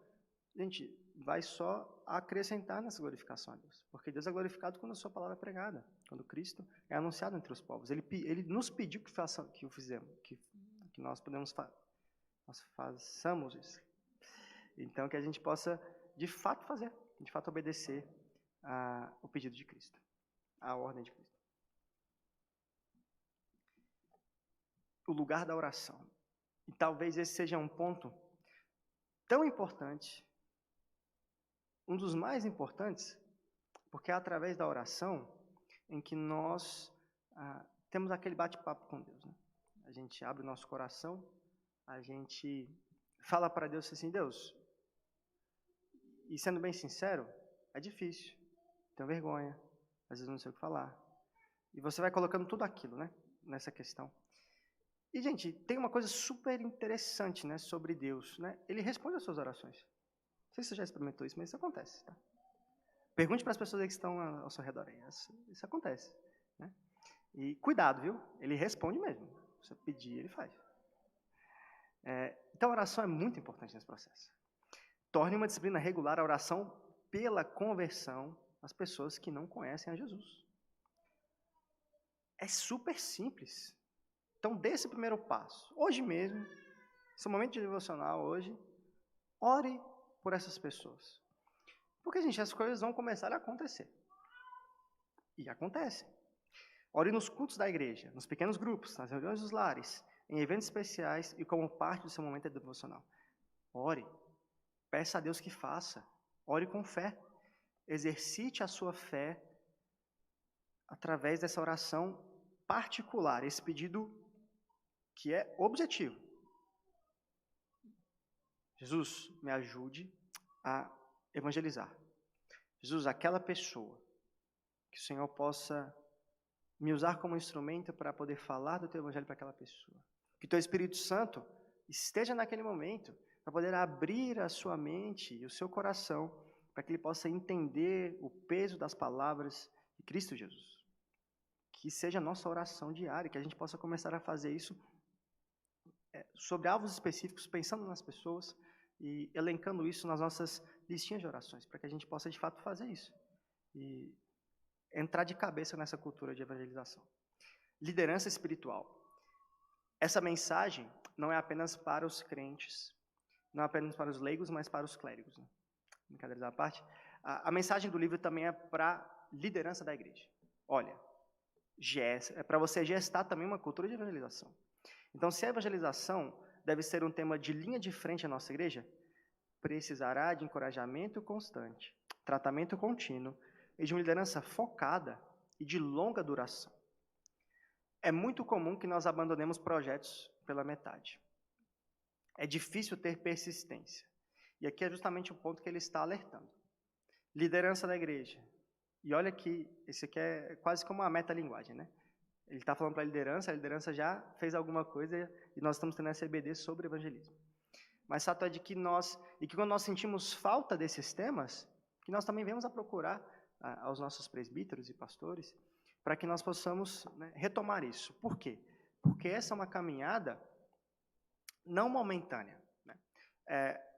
a gente vai só acrescentar nessa glorificação a Deus. Porque Deus é glorificado quando a sua palavra é pregada, quando Cristo é anunciado entre os povos. Ele nos pediu que o fizemos, que nós façamos isso. Então, que a gente possa, de fato, fazer, de fato, obedecer o pedido de Cristo, a ordem de Cristo. O lugar da oração. E talvez esse seja um ponto tão importante, um dos mais importantes, porque é através da oração em que nós temos aquele bate-papo com Deus, né? A gente abre o nosso coração, a gente fala para Deus assim, Deus, e sendo bem sincero, é difícil, tenho vergonha, às vezes não sei o que falar. E você vai colocando tudo aquilo, né, nessa questão. E, gente, tem uma coisa super interessante, né, sobre Deus, né? Ele responde às suas orações. Não sei se você já experimentou isso, mas isso acontece, tá? Pergunte para as pessoas aí que estão ao seu redor aí. Isso acontece, né? E cuidado, viu? Ele responde mesmo. Se você pedir, ele faz. Então, a oração é muito importante nesse processo. Torne uma disciplina regular a oração pela conversão das pessoas que não conhecem a Jesus. É super simples. Então, dê esse primeiro passo. Hoje mesmo, seu momento de devocional hoje, ore por essas pessoas. Porque, gente, as coisas vão começar a acontecer. E acontecem. Ore nos cultos da igreja, nos pequenos grupos, nas reuniões dos lares, em eventos especiais e como parte do seu momento devocional. Ore. Peça a Deus que faça. Ore com fé. Exercite a sua fé através dessa oração particular, esse pedido que é objetivo. Jesus, me ajude a evangelizar. Jesus, aquela pessoa, que o Senhor possa me usar como instrumento para poder falar do teu evangelho para aquela pessoa. Que o teu Espírito Santo esteja naquele momento para poder abrir a sua mente e o seu coração para que ele possa entender o peso das palavras de Cristo Jesus. Que seja a nossa oração diária, que a gente possa começar a fazer isso sobre alvos específicos, pensando nas pessoas e elencando isso nas nossas listinhas de orações, para que a gente possa, de fato, fazer isso e entrar de cabeça nessa cultura de evangelização. Liderança espiritual. Essa mensagem não é apenas para os crentes, não é apenas para os leigos, mas para os clérigos, né? Brincadeiras à parte. A mensagem do livro também é para a liderança da igreja. Olha, é para você gestar também uma cultura de evangelização. Então, se a evangelização deve ser um tema de linha de frente à nossa igreja, precisará de encorajamento constante, tratamento contínuo e de uma liderança focada e de longa duração. É muito comum que nós abandonemos projetos pela metade. É difícil ter persistência. E aqui é justamente o ponto que ele está alertando. Liderança da igreja. E olha que esse aqui é quase como uma metalinguagem, né? Ele está falando para a liderança já fez alguma coisa e nós estamos tendo essa EBD sobre evangelismo. Mas o fato é de que quando nós sentimos falta desses temas, que nós também venhamos a procurar aos nossos presbíteros e pastores, para que nós possamos, né, retomar isso. Por quê? Porque essa é uma caminhada não momentânea, né?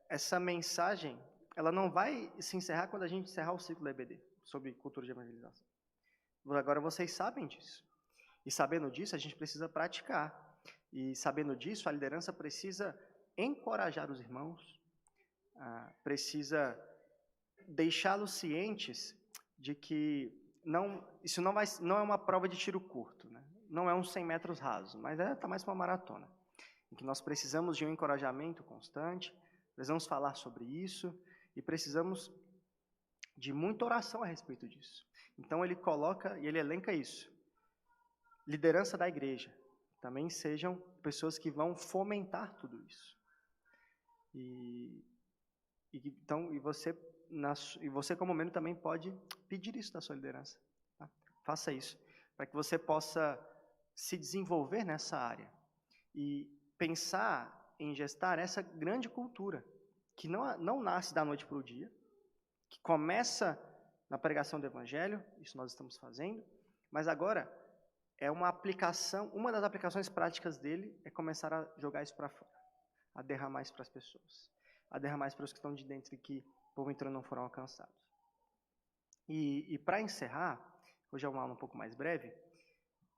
Essa mensagem, ela não vai se encerrar quando a gente encerrar o ciclo da EBD, sobre cultura de evangelização. Agora vocês sabem disso. E sabendo disso, a gente precisa praticar. E sabendo disso, a liderança precisa encorajar os irmãos, precisa deixá-los cientes de que isso não é uma prova de tiro curto, né? Não é uns 100 metros rasos, mas está mais para uma maratona. em que nós precisamos de um encorajamento constante, precisamos falar sobre isso e precisamos de muita oração a respeito disso. Então ele coloca e ele elenca isso. Liderança da igreja. Também sejam pessoas que vão fomentar tudo isso. Então, você como membro também pode pedir isso da sua liderança. Tá? Faça isso, para que você possa se desenvolver nessa área e pensar em gestar essa grande cultura, que não nasce da noite para o dia, que começa na pregação do Evangelho, isso nós estamos fazendo, mas agora é uma das aplicações práticas dele é começar a jogar isso para fora, a derramar isso para as pessoas, a derramar isso para os que estão de dentro e que, porventura, não foram alcançados. E para encerrar, hoje é uma aula um pouco mais breve,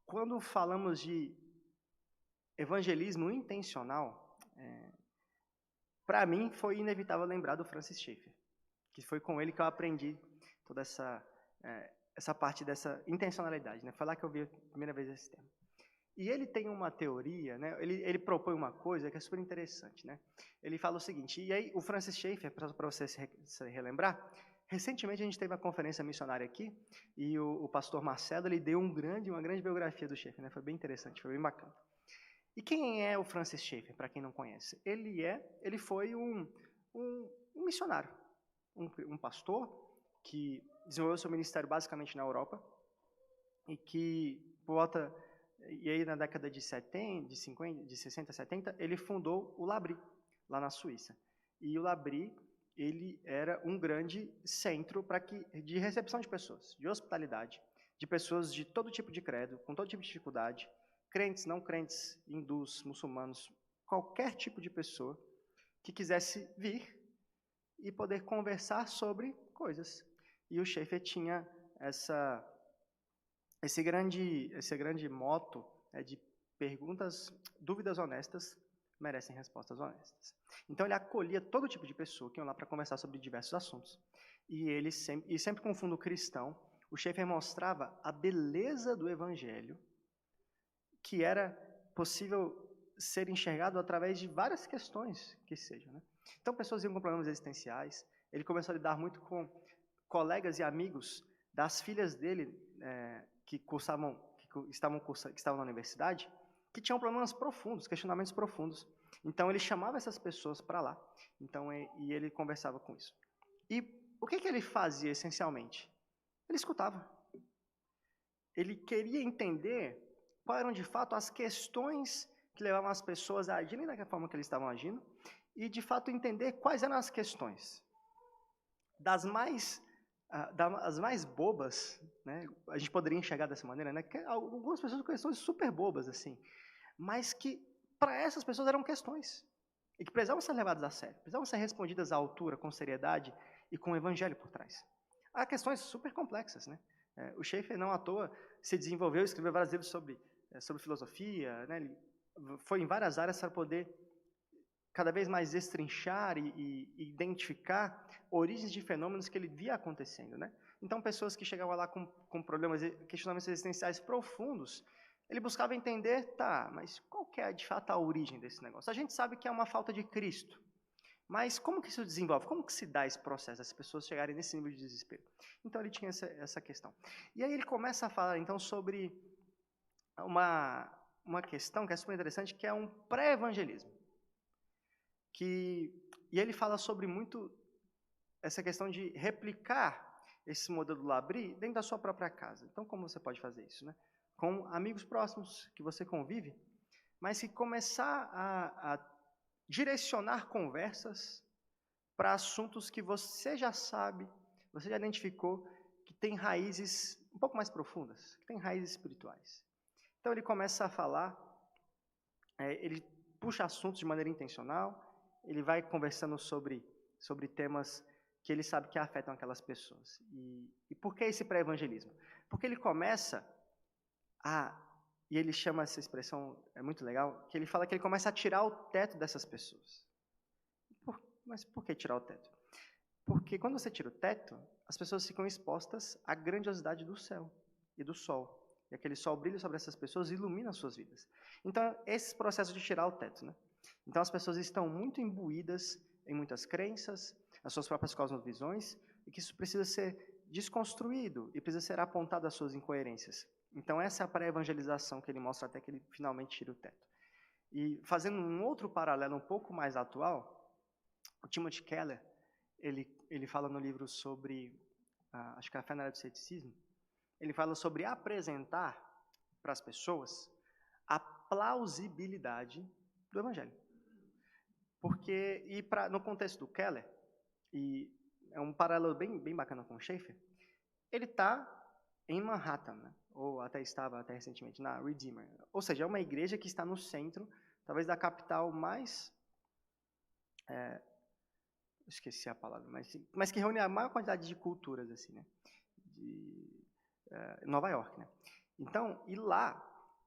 quando falamos de evangelismo intencional, para mim foi inevitável lembrar do Francis Schaeffer, que foi com ele que eu aprendi toda essa parte dessa intencionalidade, né? Foi lá que eu vi a primeira vez esse tema. E ele tem uma teoria, né? Ele propõe uma coisa que é super interessante, né? Ele fala o seguinte, e aí o Francis Schaeffer, para você se relembrar, recentemente a gente teve uma conferência missionária aqui, e o pastor Marcelo, ele deu uma grande biografia do Schaeffer, né? Foi bem interessante, foi bem bacana. E quem é o Francis Schaeffer, para quem não conhece? Ele foi um missionário, um pastor que desenvolveu seu ministério basicamente na Europa e que, e aí na década de 60, 70, ele fundou o L'Abri, lá na Suíça. E o L'Abri, ele era um grande centro de recepção de pessoas, de hospitalidade, de pessoas de todo tipo de credo, com todo tipo de dificuldade, crentes, não crentes, hindus, muçulmanos, qualquer tipo de pessoa que quisesse vir e poder conversar sobre coisas. E o Schaeffer tinha esse grande moto de dúvidas honestas merecem respostas honestas. Então ele acolhia todo tipo de pessoa que iam lá para conversar sobre diversos assuntos. E sempre com fundo cristão, o Schaeffer mostrava a beleza do evangelho, que era possível ser enxergado através de várias questões que sejam, né? Então, pessoas iam com problemas existenciais. Ele começou a lidar muito com colegas e amigos das filhas dele que estavam na universidade, que tinham problemas profundos, questionamentos profundos. Então, ele chamava essas pessoas para lá. E ele conversava com isso. E o que ele fazia, essencialmente? Ele escutava. Ele queria entender quais eram, de fato, as questões que levavam as pessoas a agirem da forma que eles estavam agindo e, de fato, entender quais eram as questões. Das mais bobas, né? A gente poderia enxergar dessa maneira, né? Que algumas pessoas com questões super bobas, assim, mas que, para essas pessoas, eram questões e que precisavam ser levadas a sério, precisavam ser respondidas à altura, com seriedade e com o evangelho por trás. Há questões super complexas, né? O Schaeffer, não à toa, se desenvolveu, escreveu vários livros sobre filosofia, né? Ele foi em várias áreas para poder cada vez mais destrinchar e identificar origens de fenômenos que ele via acontecendo, né? Então, pessoas que chegavam lá com problemas, questionamentos existenciais profundos, ele buscava entender, mas qual que é, de fato, a origem desse negócio? A gente sabe que é uma falta de Cristo, mas como que isso desenvolve? Como que se dá esse processo, as pessoas chegarem nesse nível de desespero? Então, ele tinha essa questão. E aí ele começa a falar, então, sobre uma questão que é super interessante, que é um pré-evangelismo. E ele fala sobre muito essa questão de replicar esse modelo do L'Abri dentro da sua própria casa. Então, como você pode fazer isso, né? Com amigos próximos que você convive, mas que começar a direcionar conversas para assuntos que você já sabe, você já identificou, que tem raízes um pouco mais profundas, que tem raízes espirituais. Então, ele começa a falar, ele puxa assuntos de maneira intencional, ele vai conversando sobre temas que ele sabe que afetam aquelas pessoas. E por que esse pré-evangelismo? Porque ele começa e ele chama essa expressão, é muito legal, que ele fala que ele começa a tirar o teto dessas pessoas. Mas por que tirar o teto? Porque quando você tira o teto, as pessoas ficam expostas à grandiosidade do céu e do sol. E aquele sol brilha sobre essas pessoas e ilumina as suas vidas. Então, esse processo de tirar o teto, né? Então, as pessoas estão muito imbuídas em muitas crenças, as suas próprias cosmovisões, e que isso precisa ser desconstruído e precisa ser apontado às suas incoerências. Então, essa é a pré-evangelização que ele mostra até que ele finalmente tira o teto. E fazendo um outro paralelo um pouco mais atual, o Timothy Keller, ele fala no livro sobre, acho que é a Fé na Era do Ceticismo, ele fala sobre apresentar para as pessoas a plausibilidade do Evangelho. Porque, no contexto do Keller, e é um paralelo bem bacana com o Schaeffer, ele está em Manhattan, né? Ou estava até recentemente, na Redeemer. Ou seja, é uma igreja que está no centro, talvez da capital mais... esqueci a palavra, mas que reúne a maior quantidade de culturas, assim, né? Nova York, né? Então, e lá,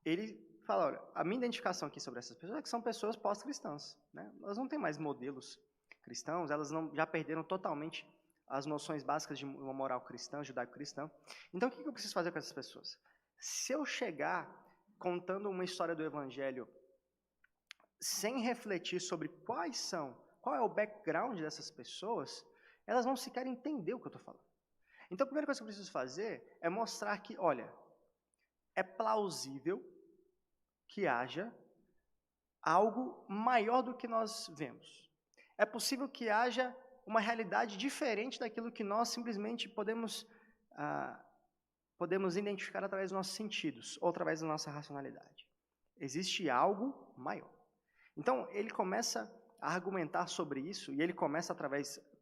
ele fala, olha, a minha identificação aqui sobre essas pessoas é que são pessoas pós-cristãs, né? Elas não têm mais modelos cristãos, elas já perderam totalmente as noções básicas de uma moral cristã, judaico-cristã. Então, o que eu preciso fazer com essas pessoas? Se eu chegar contando uma história do Evangelho sem refletir sobre qual é o background dessas pessoas, elas não sequer entender o que eu estou falando. Então, a primeira coisa que eu preciso fazer é mostrar que, olha, é plausível que haja algo maior do que nós vemos. É possível que haja uma realidade diferente daquilo que nós simplesmente podemos identificar através dos nossos sentidos ou através da nossa racionalidade. Existe algo maior. Então, ele começa a argumentar sobre isso, e ele começa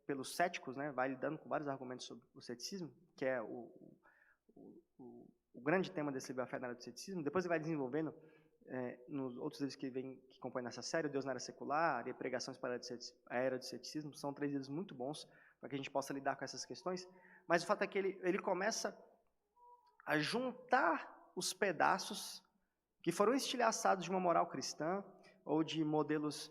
pelos céticos, né, vai lidando com vários argumentos sobre o ceticismo, que é o grande tema desse livro, A Fé na Era do Ceticismo. Depois ele vai desenvolvendo nos outros livros que compõem nessa série, Deus na Era Secular e Pregações para a Era do Ceticismo. São 3 livros muito bons para que a gente possa lidar com essas questões. Mas o fato é que ele começa a juntar os pedaços que foram estilhaçados de uma moral cristã, ou de modelos,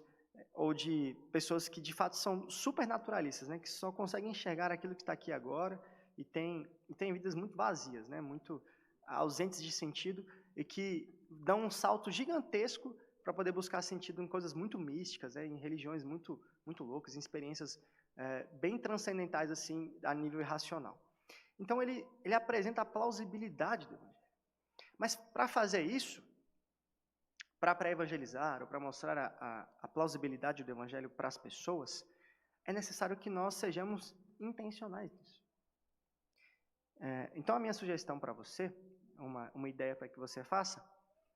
ou de pessoas que de fato são supernaturalistas, né, que só conseguem enxergar aquilo que está aqui agora e tem vidas muito vazias, né, muito ausentes de sentido, e que dão um salto gigantesco para poder buscar sentido em coisas muito místicas, né, em religiões muito loucas, em experiências bem transcendentais assim, a nível irracional. Então ele apresenta a plausibilidade do Evangelho. Mas para fazer isso, para pré-evangelizar ou para mostrar a plausibilidade do Evangelho para as pessoas, é necessário que nós sejamos intencionais nisso. Então, a minha sugestão para você, uma ideia para que você faça,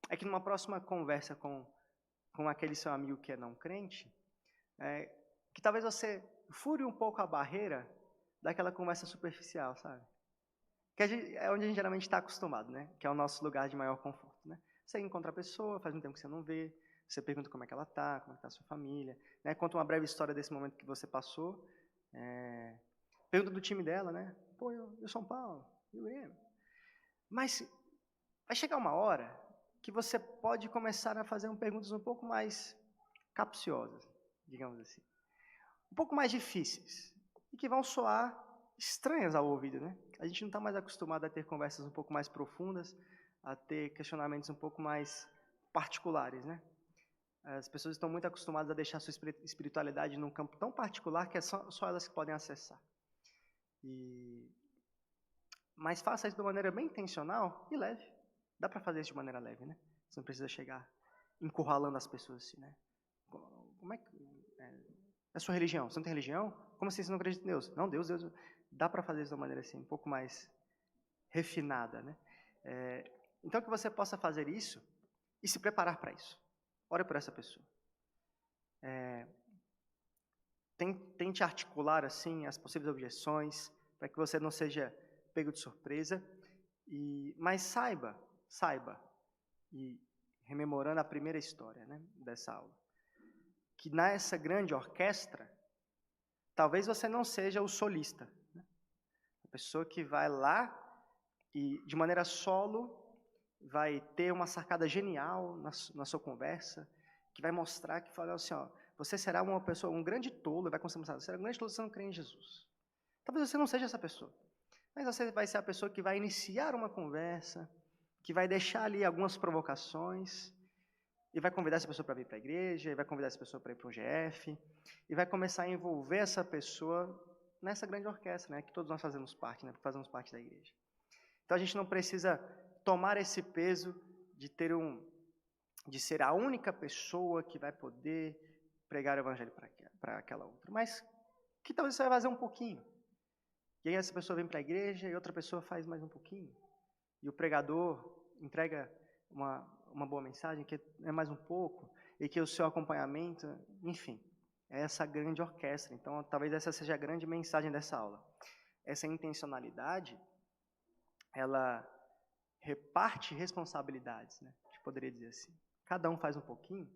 é que numa próxima conversa com aquele seu amigo que é não crente, que talvez você fure um pouco a barreira daquela conversa superficial, sabe? Que é onde a gente geralmente está acostumado, né? Que é o nosso lugar de maior conforto, né? Você encontra a pessoa, faz um tempo que você não vê, você pergunta como é que ela está, como é que está a sua família, né? Conta uma breve história desse momento que você passou, pergunta do time dela, né? Pô, eu São Paulo, e o Grêmio. Mas vai chegar uma hora que você pode começar a fazer perguntas um pouco mais capciosas, digamos assim. Um pouco mais difíceis, e que vão soar estranhas ao ouvido, né? A gente não está mais acostumado a ter conversas um pouco mais profundas, a ter questionamentos um pouco mais particulares, né? As pessoas estão muito acostumadas a deixar sua espiritualidade num campo tão particular que é só elas que podem acessar. Mas faça isso de uma maneira bem intencional e leve. Dá para fazer isso de maneira leve, né? Você não precisa chegar encurralando as pessoas assim, né? Como é que... é a sua religião? Você não tem religião? Como assim você não acredita em Deus? Não, Deus. Dá para fazer isso de uma maneira assim, um pouco mais refinada, né? Então, que você possa fazer isso e se preparar para isso. Ore por essa pessoa. Tente articular, assim, as possíveis objeções, para que você não seja pego de surpresa. Mas saiba, e rememorando a primeira história, né, dessa aula, que nessa grande orquestra, talvez você não seja o solista, né? A pessoa que vai lá e, de maneira solo, vai ter uma sacada genial na sua conversa, que vai mostrar, que fala assim, ó, você será uma pessoa, um grande tolo, vai começar a mostrar, você será um grande tolo se você não crê em Jesus. Talvez você não seja essa pessoa, mas você vai ser a pessoa que vai iniciar uma conversa, que vai deixar ali algumas provocações, e vai convidar essa pessoa para vir para a igreja, e vai convidar essa pessoa para ir para um GF, e vai começar a envolver essa pessoa nessa grande orquestra, né, que todos nós fazemos parte, né, fazemos parte da igreja. Então a gente não precisa tomar esse peso de ser a única pessoa que vai poder pregar o evangelho para aquela outra, mas que talvez você vai fazer um pouquinho. E aí essa pessoa vem para a igreja e outra pessoa faz mais um pouquinho. E o pregador entrega uma boa mensagem, que é mais um pouco, e que o seu acompanhamento, enfim, é essa grande orquestra. Então, talvez essa seja a grande mensagem dessa aula. Essa intencionalidade, ela reparte responsabilidades, né? A gente poderia dizer assim. Cada um faz um pouquinho,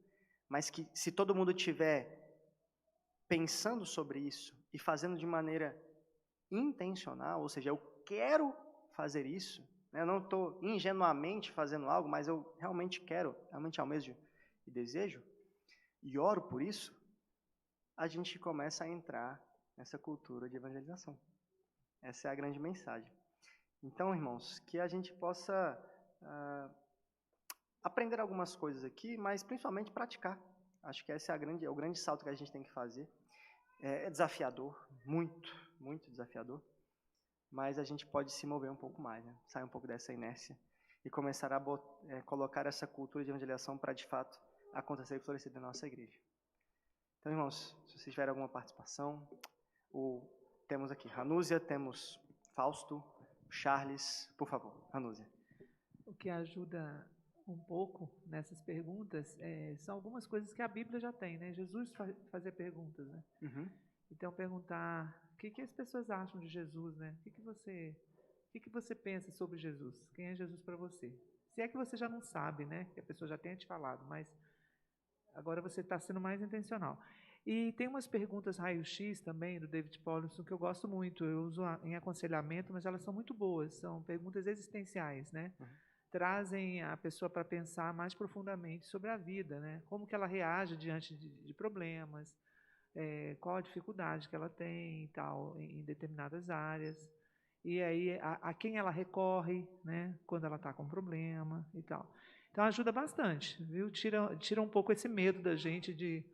mas que se todo mundo estiver pensando sobre isso e fazendo de maneira intencional, ou seja, eu quero fazer isso, né? Eu não estou ingenuamente fazendo algo, mas eu realmente quero, realmente almejo e desejo, e oro por isso, a gente começa a entrar nessa cultura de evangelização. Essa é a grande mensagem. Então, irmãos, que a gente possa aprender algumas coisas aqui, mas principalmente praticar. Acho que esse é o grande salto que a gente tem que fazer. É desafiador, muito, muito desafiador, mas a gente pode se mover um pouco mais, né? Sair um pouco dessa inércia e começar a colocar essa cultura de evangelização para, de fato, acontecer e florescer na nossa igreja. Então, irmãos, se vocês tiverem alguma participação, temos aqui Ranúzia, temos Fausto, Charles, por favor, Ranúzia. O que ajuda um pouco nessas perguntas são algumas coisas que a Bíblia já tem, né? Jesus fazia perguntas, né? Uhum. Então, perguntar o que as pessoas acham de Jesus, né? O que você pensa sobre Jesus? Quem é Jesus para você? Se é que você já não sabe, né? Que a pessoa já tenha te falado, mas agora você está sendo mais intencional. E tem umas perguntas raio-x também, do David Powlison, que eu gosto muito. Eu uso em aconselhamento, mas elas são muito boas. São perguntas existenciais, né? Uhum. Trazem a pessoa para pensar mais profundamente sobre a vida, né? Como que ela reage diante de problemas, qual a dificuldade que ela tem e tal, em determinadas áreas. E aí, a quem ela recorre, né? Quando ela está com problema e tal. Então, ajuda bastante, viu? Tira um pouco esse medo da gente de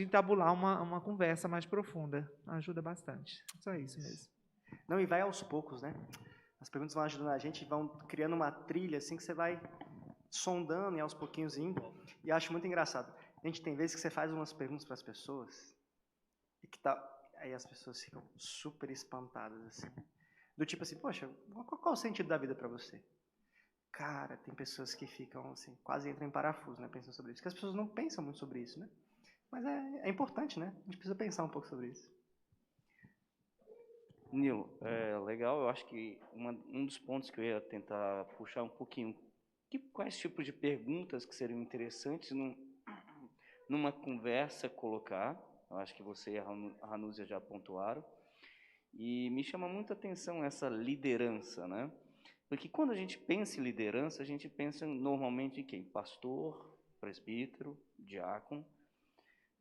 entabular uma conversa mais profunda. Ajuda bastante. Só isso mesmo. Não, e vai aos poucos, né? As perguntas vão ajudando a gente, vão criando uma trilha, assim, que você vai sondando e aos pouquinhos indo. E acho muito engraçado. A gente tem vezes que você faz umas perguntas para as pessoas e aí as pessoas ficam super espantadas, assim. Do tipo assim, poxa, qual é o sentido da vida para você? Cara, tem pessoas que ficam, assim, quase entram em parafuso, né, pensando sobre isso. Porque as pessoas não pensam muito sobre isso, né? Mas é importante, né? A gente precisa pensar um pouco sobre isso. Nilo, legal. Eu acho que um dos pontos que eu ia tentar puxar um pouquinho, quais tipos de perguntas que seriam interessantes numa conversa colocar. Eu acho que você e a Ranúzia já pontuaram. E me chama muita atenção essa liderança, né? Porque quando a gente pensa em liderança, a gente pensa normalmente em quem? Pastor, presbítero, diácono.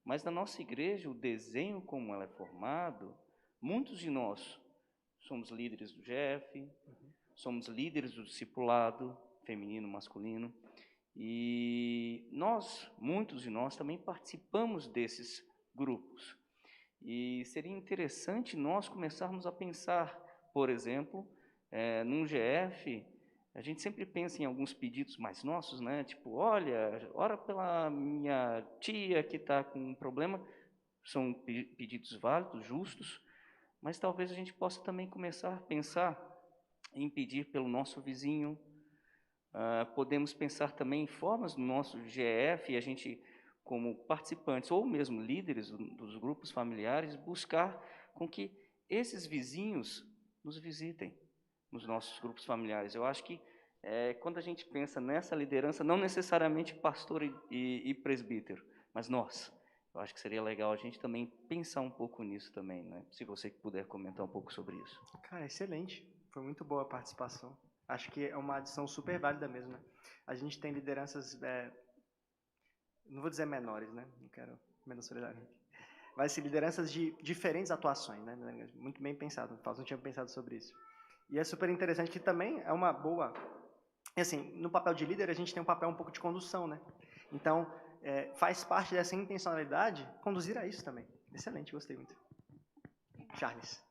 Mas na nossa igreja, o desenho como ela é formado, muitos de nós somos líderes do GF, somos líderes do discipulado, feminino, masculino, e muitos de nós também participamos desses grupos. E seria interessante nós começarmos a pensar, por exemplo, num GF, a gente sempre pensa em alguns pedidos mais nossos, né? Tipo, olha, ora pela minha tia que está com um problema. São pedidos válidos, justos, mas talvez a gente possa também começar a pensar em pedir pelo nosso vizinho. Podemos pensar também em formas do nosso GF, e a gente, como participantes ou mesmo líderes dos grupos familiares, buscar com que esses vizinhos nos visitem nos nossos grupos familiares. Eu acho que quando a gente pensa nessa liderança, não necessariamente pastor e presbítero, mas nós. Eu acho que seria legal a gente também pensar um pouco nisso também, né? Se você puder comentar um pouco sobre isso. Cara, excelente. Foi muito boa a participação. Acho que é uma adição super válida mesmo, né? A gente tem lideranças, não vou dizer menores, né? Não quero menosprezar. Mas sim, lideranças de diferentes atuações, né? Muito bem pensado. O Fausto não tinha pensado sobre isso. E é super interessante que também é uma boa E assim, no papel de líder, a gente tem um papel um pouco de condução, né? Então, faz parte dessa intencionalidade conduzir a isso também. Excelente, gostei muito. Charles.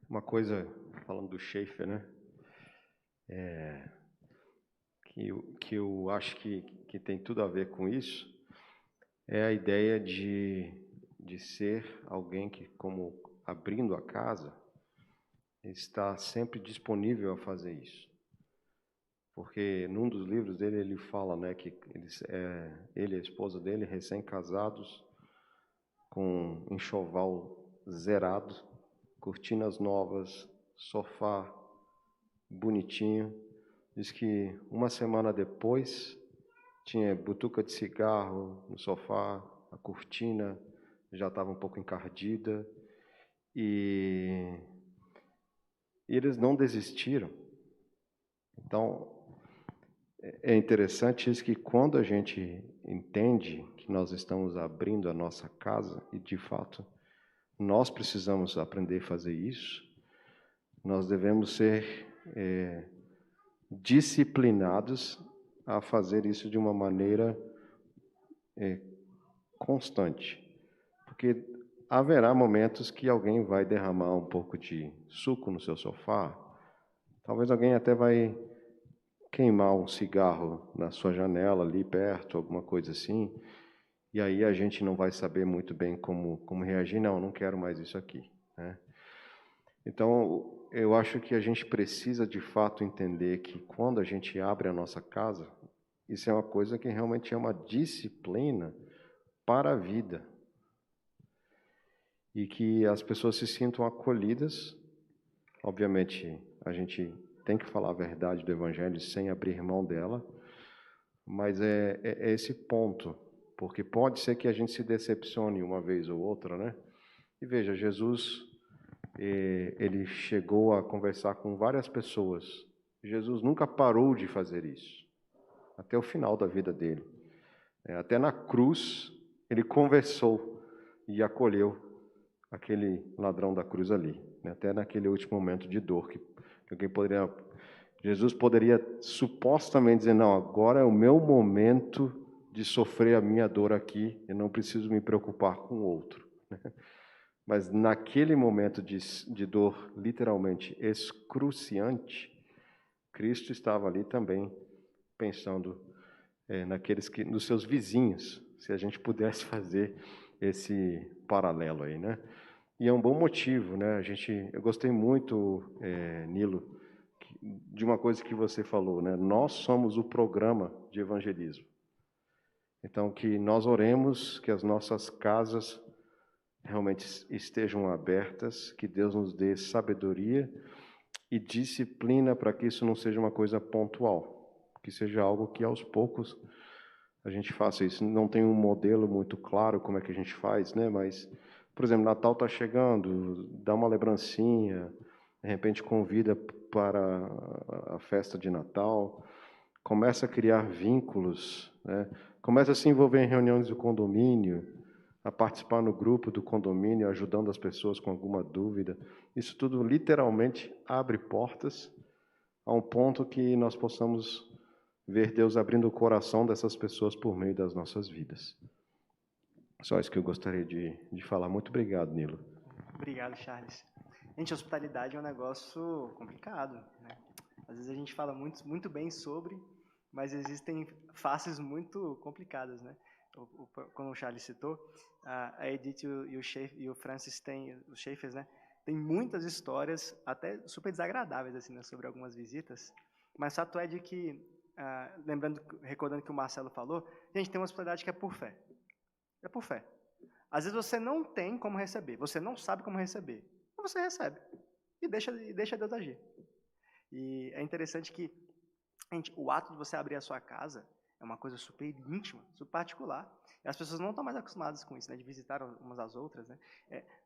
Uma coisa, falando do Schaeffer, né? Que eu acho que tem tudo a ver com isso, é a ideia de ser alguém que, como abrindo a casa, está sempre disponível a fazer isso. Porque num dos livros dele ele fala, né, que ele e a esposa dele, recém-casados, com enxoval zerado, cortinas novas, sofá bonitinho. Diz que uma semana depois tinha butuca de cigarro no sofá, a cortina já estava um pouco encardida e eles não desistiram. Então, é interessante isso, que quando a gente entende que nós estamos abrindo a nossa casa, e de fato nós precisamos aprender a fazer isso, nós devemos ser disciplinados a fazer isso de uma maneira constante. Porque haverá momentos que alguém vai derramar um pouco de suco no seu sofá, talvez alguém até vai queimar um cigarro na sua janela ali perto, alguma coisa assim, e aí a gente não vai saber muito bem como reagir. Não quero mais isso aqui, né? Então, eu acho que a gente precisa de fato entender que quando a gente abre a nossa casa, isso é uma coisa que realmente é uma disciplina para a vida. E que as pessoas se sintam acolhidas. Obviamente, a gente tem que falar a verdade do Evangelho sem abrir mão dela, mas é esse ponto, porque pode ser que a gente se decepcione uma vez ou outra, né? E veja, Jesus, ele chegou a conversar com várias pessoas. Jesus nunca parou de fazer isso, até o final da vida dele. Até na cruz, ele conversou e acolheu aquele ladrão da cruz ali, né? Até naquele último momento de dor que alguém poderia... Jesus poderia supostamente dizer, não, agora é o meu momento de sofrer a minha dor aqui, eu não preciso me preocupar com o outro. Mas naquele momento de dor literalmente excruciante, Cristo estava ali também pensando nos seus vizinhos, se a gente pudesse fazer esse paralelo aí, né? E é um bom motivo, né? Eu gostei muito, Nilo, de uma coisa que você falou, né? Nós somos o programa de evangelismo. Então, que nós oremos que as nossas casas realmente estejam abertas, que Deus nos dê sabedoria e disciplina para que isso não seja uma coisa pontual, que seja algo que aos poucos a gente faça isso. Não tem um modelo muito claro como é que a gente faz, né? Mas, por exemplo, Natal está chegando, dá uma lembrancinha, de repente convida para a festa de Natal, começa a criar vínculos, né? Começa a se envolver em reuniões do condomínio, a participar no grupo do condomínio, ajudando as pessoas com alguma dúvida. Isso tudo literalmente abre portas a um ponto que nós possamos ver Deus abrindo o coração dessas pessoas por meio das nossas vidas. Só isso que eu gostaria de falar. Muito obrigado, Nilo. Obrigado, Charles. Gente, hospitalidade é um negócio complicado, né? Às vezes a gente fala muito bem sobre, mas existem faces muito complicadas, né? Como o Charles citou, a Edith e o Francis os Schaeffers, né? Tem muitas histórias, até super desagradáveis, assim, né, sobre algumas visitas, mas o fato é de que, recordando que o Marcelo falou, gente, tem uma hospitalidade que é por fé. É por fé. Às vezes você não tem como receber, você não sabe como receber, mas você recebe e deixa Deus agir. E é interessante que, gente, o ato de você abrir a sua casa é uma coisa super íntima, super particular. E as pessoas não estão mais acostumadas com isso, né, de visitar umas às outras, né.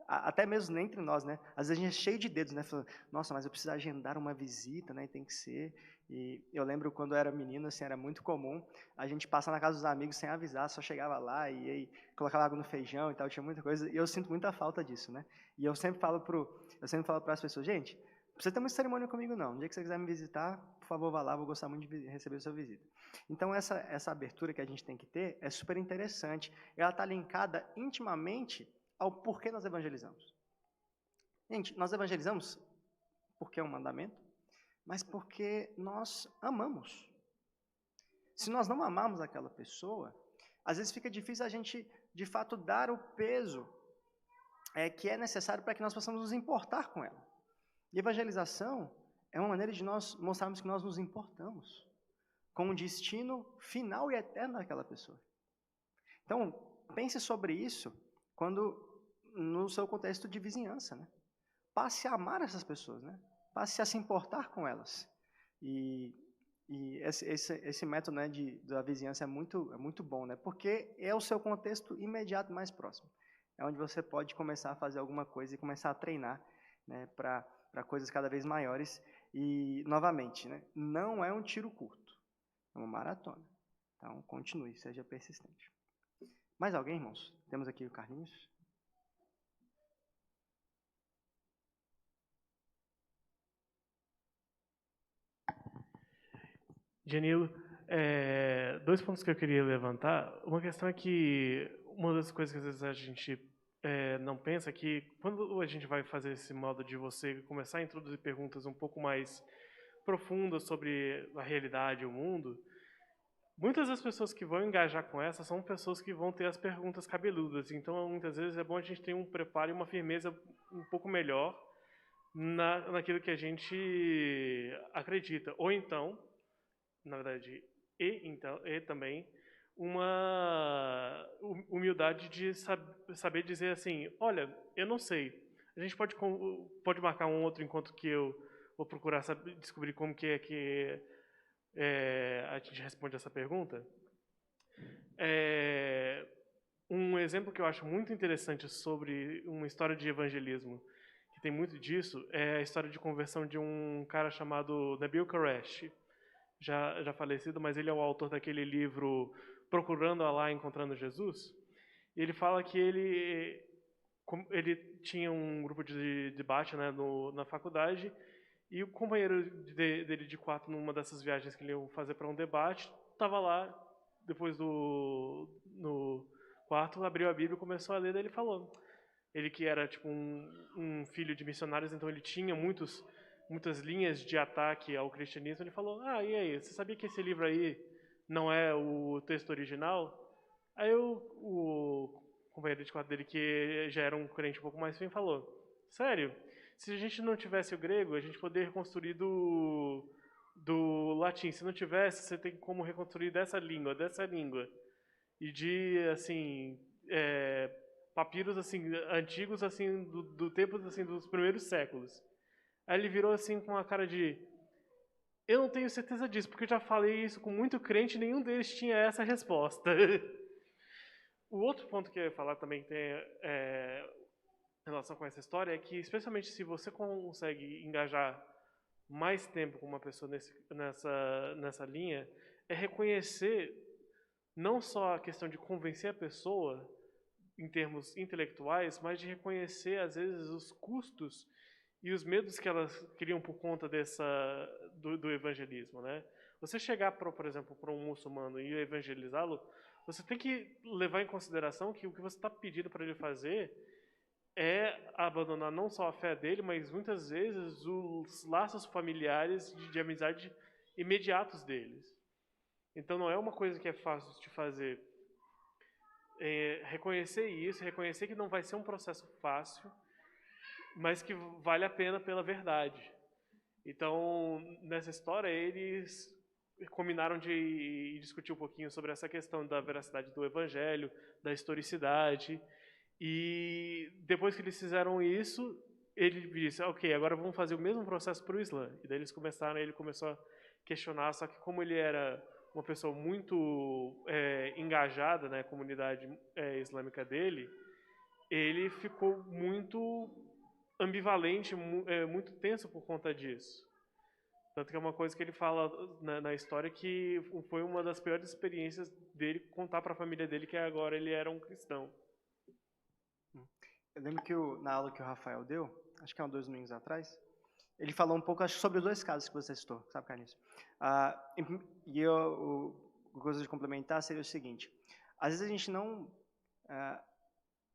Até mesmo entre nós, né, às vezes a gente é cheio de dedos, né, falando, nossa, mas eu preciso agendar uma visita, né, e tem que ser. E eu lembro quando eu era menino, assim, era muito comum a gente passar na casa dos amigos sem avisar, só chegava lá e aí colocava água no feijão e tal, tinha muita coisa, e eu sinto muita falta disso, né. E eu sempre falo para as pessoas, gente, não precisa ter muita cerimônia comigo não, no dia que você quiser me visitar, por favor, vá lá, vou gostar muito de receber a sua visita. Então, essa abertura que a gente tem que ter é super interessante. Ela está linkada intimamente ao porquê nós evangelizamos. Gente, nós evangelizamos porque é um mandamento, mas porque nós amamos. Se nós não amarmos aquela pessoa, às vezes fica difícil a gente, de fato, dar o peso que é necessário para que nós possamos nos importar com ela. E evangelização é uma maneira de nós mostrarmos que nós nos importamos com o destino final e eterno daquela pessoa. Então, pense sobre isso no seu contexto de vizinhança, né? Passe a amar essas pessoas, né? Passe a se importar com elas. E esse método, né, da vizinhança é muito bom, né? Porque é o seu contexto imediato mais próximo. É onde você pode começar a fazer alguma coisa e começar a treinar, né, para coisas cada vez maiores. E, novamente, né, não é um tiro curto, é uma maratona. Então, continue, seja persistente. Mais alguém, irmãos? Temos aqui o Carlinhos. Janilo, 2 pontos que eu queria levantar. Uma questão é que uma das coisas que às vezes a gente não pensa é que quando a gente vai fazer esse modo de você começar a introduzir perguntas um pouco mais profundas sobre a realidade e o mundo, muitas das pessoas que vão engajar com essa são pessoas que vão ter as perguntas cabeludas. Então, muitas vezes é bom a gente ter um preparo e uma firmeza um pouco melhor naquilo que a gente acredita. Ou então, na verdade, e também uma humildade de saber dizer assim, olha, eu não sei, a gente pode marcar um outro encontro que eu vou procurar descobrir como que a gente responde essa pergunta. Um exemplo que eu acho muito interessante sobre uma história de evangelismo, que tem muito disso, é a história de conversão de um cara chamado Nabil Qureshi, já falecido, mas ele é o autor daquele livro Procurando Allah, Encontrando Jesus. E ele fala que ele tinha um grupo de debate, né, na faculdade, e o companheiro dele de quarto, numa dessas viagens que ele ia fazer para um debate, estava lá, depois no quarto, abriu a Bíblia e começou a ler, daí ele falou. Ele que era tipo um filho de missionários, então ele tinha muitas linhas de ataque ao cristianismo. Ele falou, e aí, você sabia que esse livro aí não é o texto original? Aí o companheiro de quarto dele, que já era um crente um pouco mais firme, falou, sério, se a gente não tivesse o grego, a gente poderia reconstruir do latim. Se não tivesse, você tem como reconstruir dessa língua. E de, assim, papiros assim, antigos assim, do tempo assim, dos primeiros séculos. Aí ele virou assim com uma cara de, eu não tenho certeza disso, porque eu já falei isso com muito crente e nenhum deles tinha essa resposta. O outro ponto que eu ia falar também tem em relação com essa história é que, especialmente se você consegue engajar mais tempo com uma pessoa nessa linha, é reconhecer não só a questão de convencer a pessoa em termos intelectuais, mas de reconhecer, às vezes, os custos e os medos que elas criam por conta do evangelismo, né? Você chegar, por exemplo, para um muçulmano e evangelizá-lo, você tem que levar em consideração que o que você está pedindo para ele fazer é abandonar não só a fé dele, mas muitas vezes os laços familiares de amizade imediatos deles. Então não é uma coisa que é fácil de fazer. Reconhecer isso, reconhecer que não vai ser um processo fácil, mas que vale a pena pela verdade. Então, nessa história, eles combinaram de discutir um pouquinho sobre essa questão da veracidade do evangelho, da historicidade, e depois que eles fizeram isso, ele disse, ok, agora vamos fazer o mesmo processo para o Islã. E daí ele começou a questionar, só que como ele era uma pessoa muito engajada na comunidade islâmica dele, ele ficou muito ambivalente, muito tenso por conta disso. Tanto que é uma coisa que ele fala na história que foi uma das piores experiências dele contar para a família dele que agora ele era um cristão. Eu lembro que na aula que o Rafael deu, acho que há 2 domingos atrás, ele falou um pouco acho, sobre os 2 casos que você citou, sabe, Carlinhos? E o que eu gostaria de complementar seria o seguinte: às vezes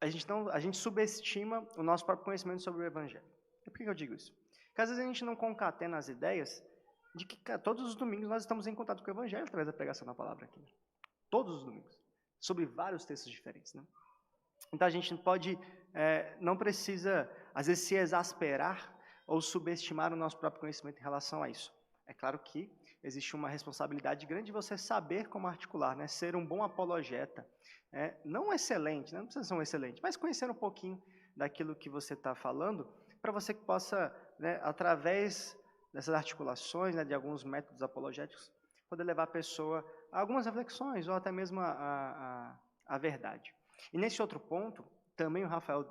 a gente subestima o nosso próprio conhecimento sobre o Evangelho. E por que eu digo isso? Porque às vezes a gente não concatena as ideias de que todos os domingos nós estamos em contato com o Evangelho através da pregação da palavra aqui. Todos os domingos. Sobre vários textos diferentes, né? Então a gente não precisa, às vezes, se exasperar ou subestimar o nosso próprio conhecimento em relação a isso. É claro que existe uma responsabilidade grande de você saber como articular, né? Ser um bom apologeta. Não excelente, né? Não precisa ser um excelente, mas conhecer um pouquinho daquilo que você está falando, para você que possa, né, através dessas articulações, né, de alguns métodos apologéticos, poder levar a pessoa a algumas reflexões ou até mesmo a verdade. E nesse outro ponto, também o Rafael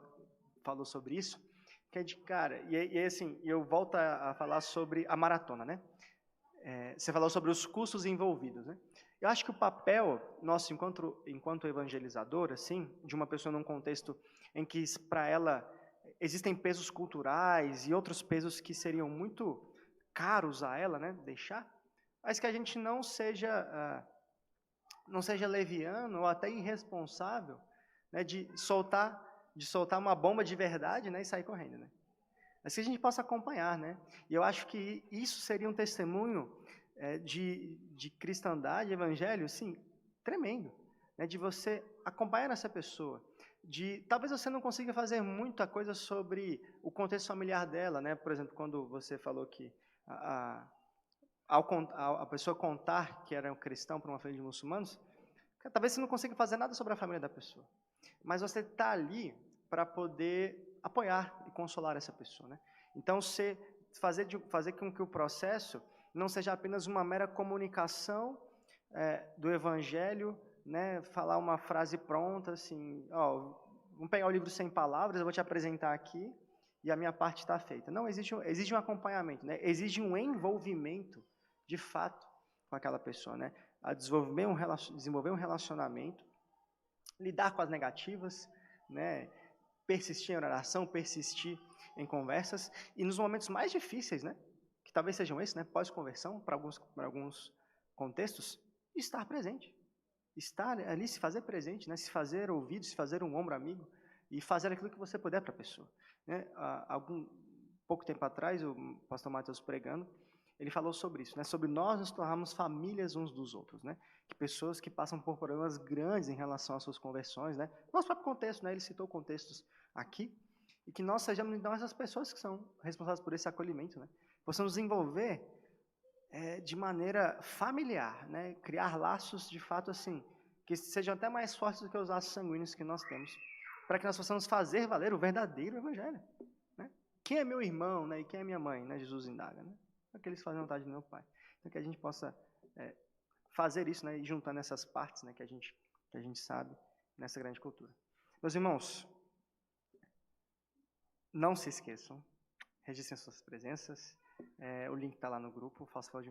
falou sobre isso, que é de cara, e assim, eu volto a falar sobre a maratona, né? Você falou sobre os custos envolvidos, né? Eu acho que o papel nosso enquanto evangelizador, assim, de uma pessoa num contexto em que para ela existem pesos culturais e outros pesos que seriam muito caros a ela, né, deixar, mas que a gente não seja leviano ou até irresponsável, né, de soltar uma bomba de verdade, né, e sair correndo, né? Mas que a gente possa acompanhar, né? E eu acho que isso seria um testemunho de cristandade, evangelho, sim, tremendo, né? De você acompanhar essa pessoa, talvez você não consiga fazer muita coisa sobre o contexto familiar dela, né? Por exemplo, quando você falou que a pessoa contar que era um cristão para uma família de muçulmanos, talvez você não consiga fazer nada sobre a família da pessoa, mas você está ali para poder apoiar e consolar essa pessoa, né? Então, fazer com que o processo não seja apenas uma mera comunicação do Evangelho, né? Falar uma frase pronta, assim, vamos pegar o livro 100 palavras, eu vou te apresentar aqui e a minha parte está feita. Não, exige um acompanhamento, né? Exige um envolvimento, de fato, com aquela pessoa, né? A desenvolver um relacionamento, lidar com as negativas, né? Persistir em oração, persistir em conversas, e nos momentos mais difíceis, né? Que talvez sejam esses, né? Pós-conversão, para alguns contextos, estar presente. Estar ali, se fazer presente, né? Se fazer ouvido, se fazer um ombro amigo, e fazer aquilo que você puder para a pessoa, né? Pouco tempo atrás, o pastor Matheus pregando, ele falou sobre isso, né? Sobre nós nos tornarmos famílias uns dos outros, né? Que pessoas que passam por problemas grandes em relação às suas conversões, né? Nosso próprio contexto, né? Ele citou contextos aqui, e que nós sejamos então essas pessoas que são responsáveis por esse acolhimento, né? Possamos desenvolver de maneira familiar, né? Criar laços de fato assim, que sejam até mais fortes do que os laços sanguíneos que nós temos, para que nós possamos fazer valer o verdadeiro evangelho, né? Quem é meu irmão, né? E quem é minha mãe, né? Jesus indaga, né? Aqueles que fazem a vontade do meu Pai. Então, que a gente possa fazer isso, né? E juntando essas partes, né? Que a gente sabe nessa grande cultura. Meus irmãos, não se esqueçam, registrem suas presenças. O link está lá no grupo. Faça favor de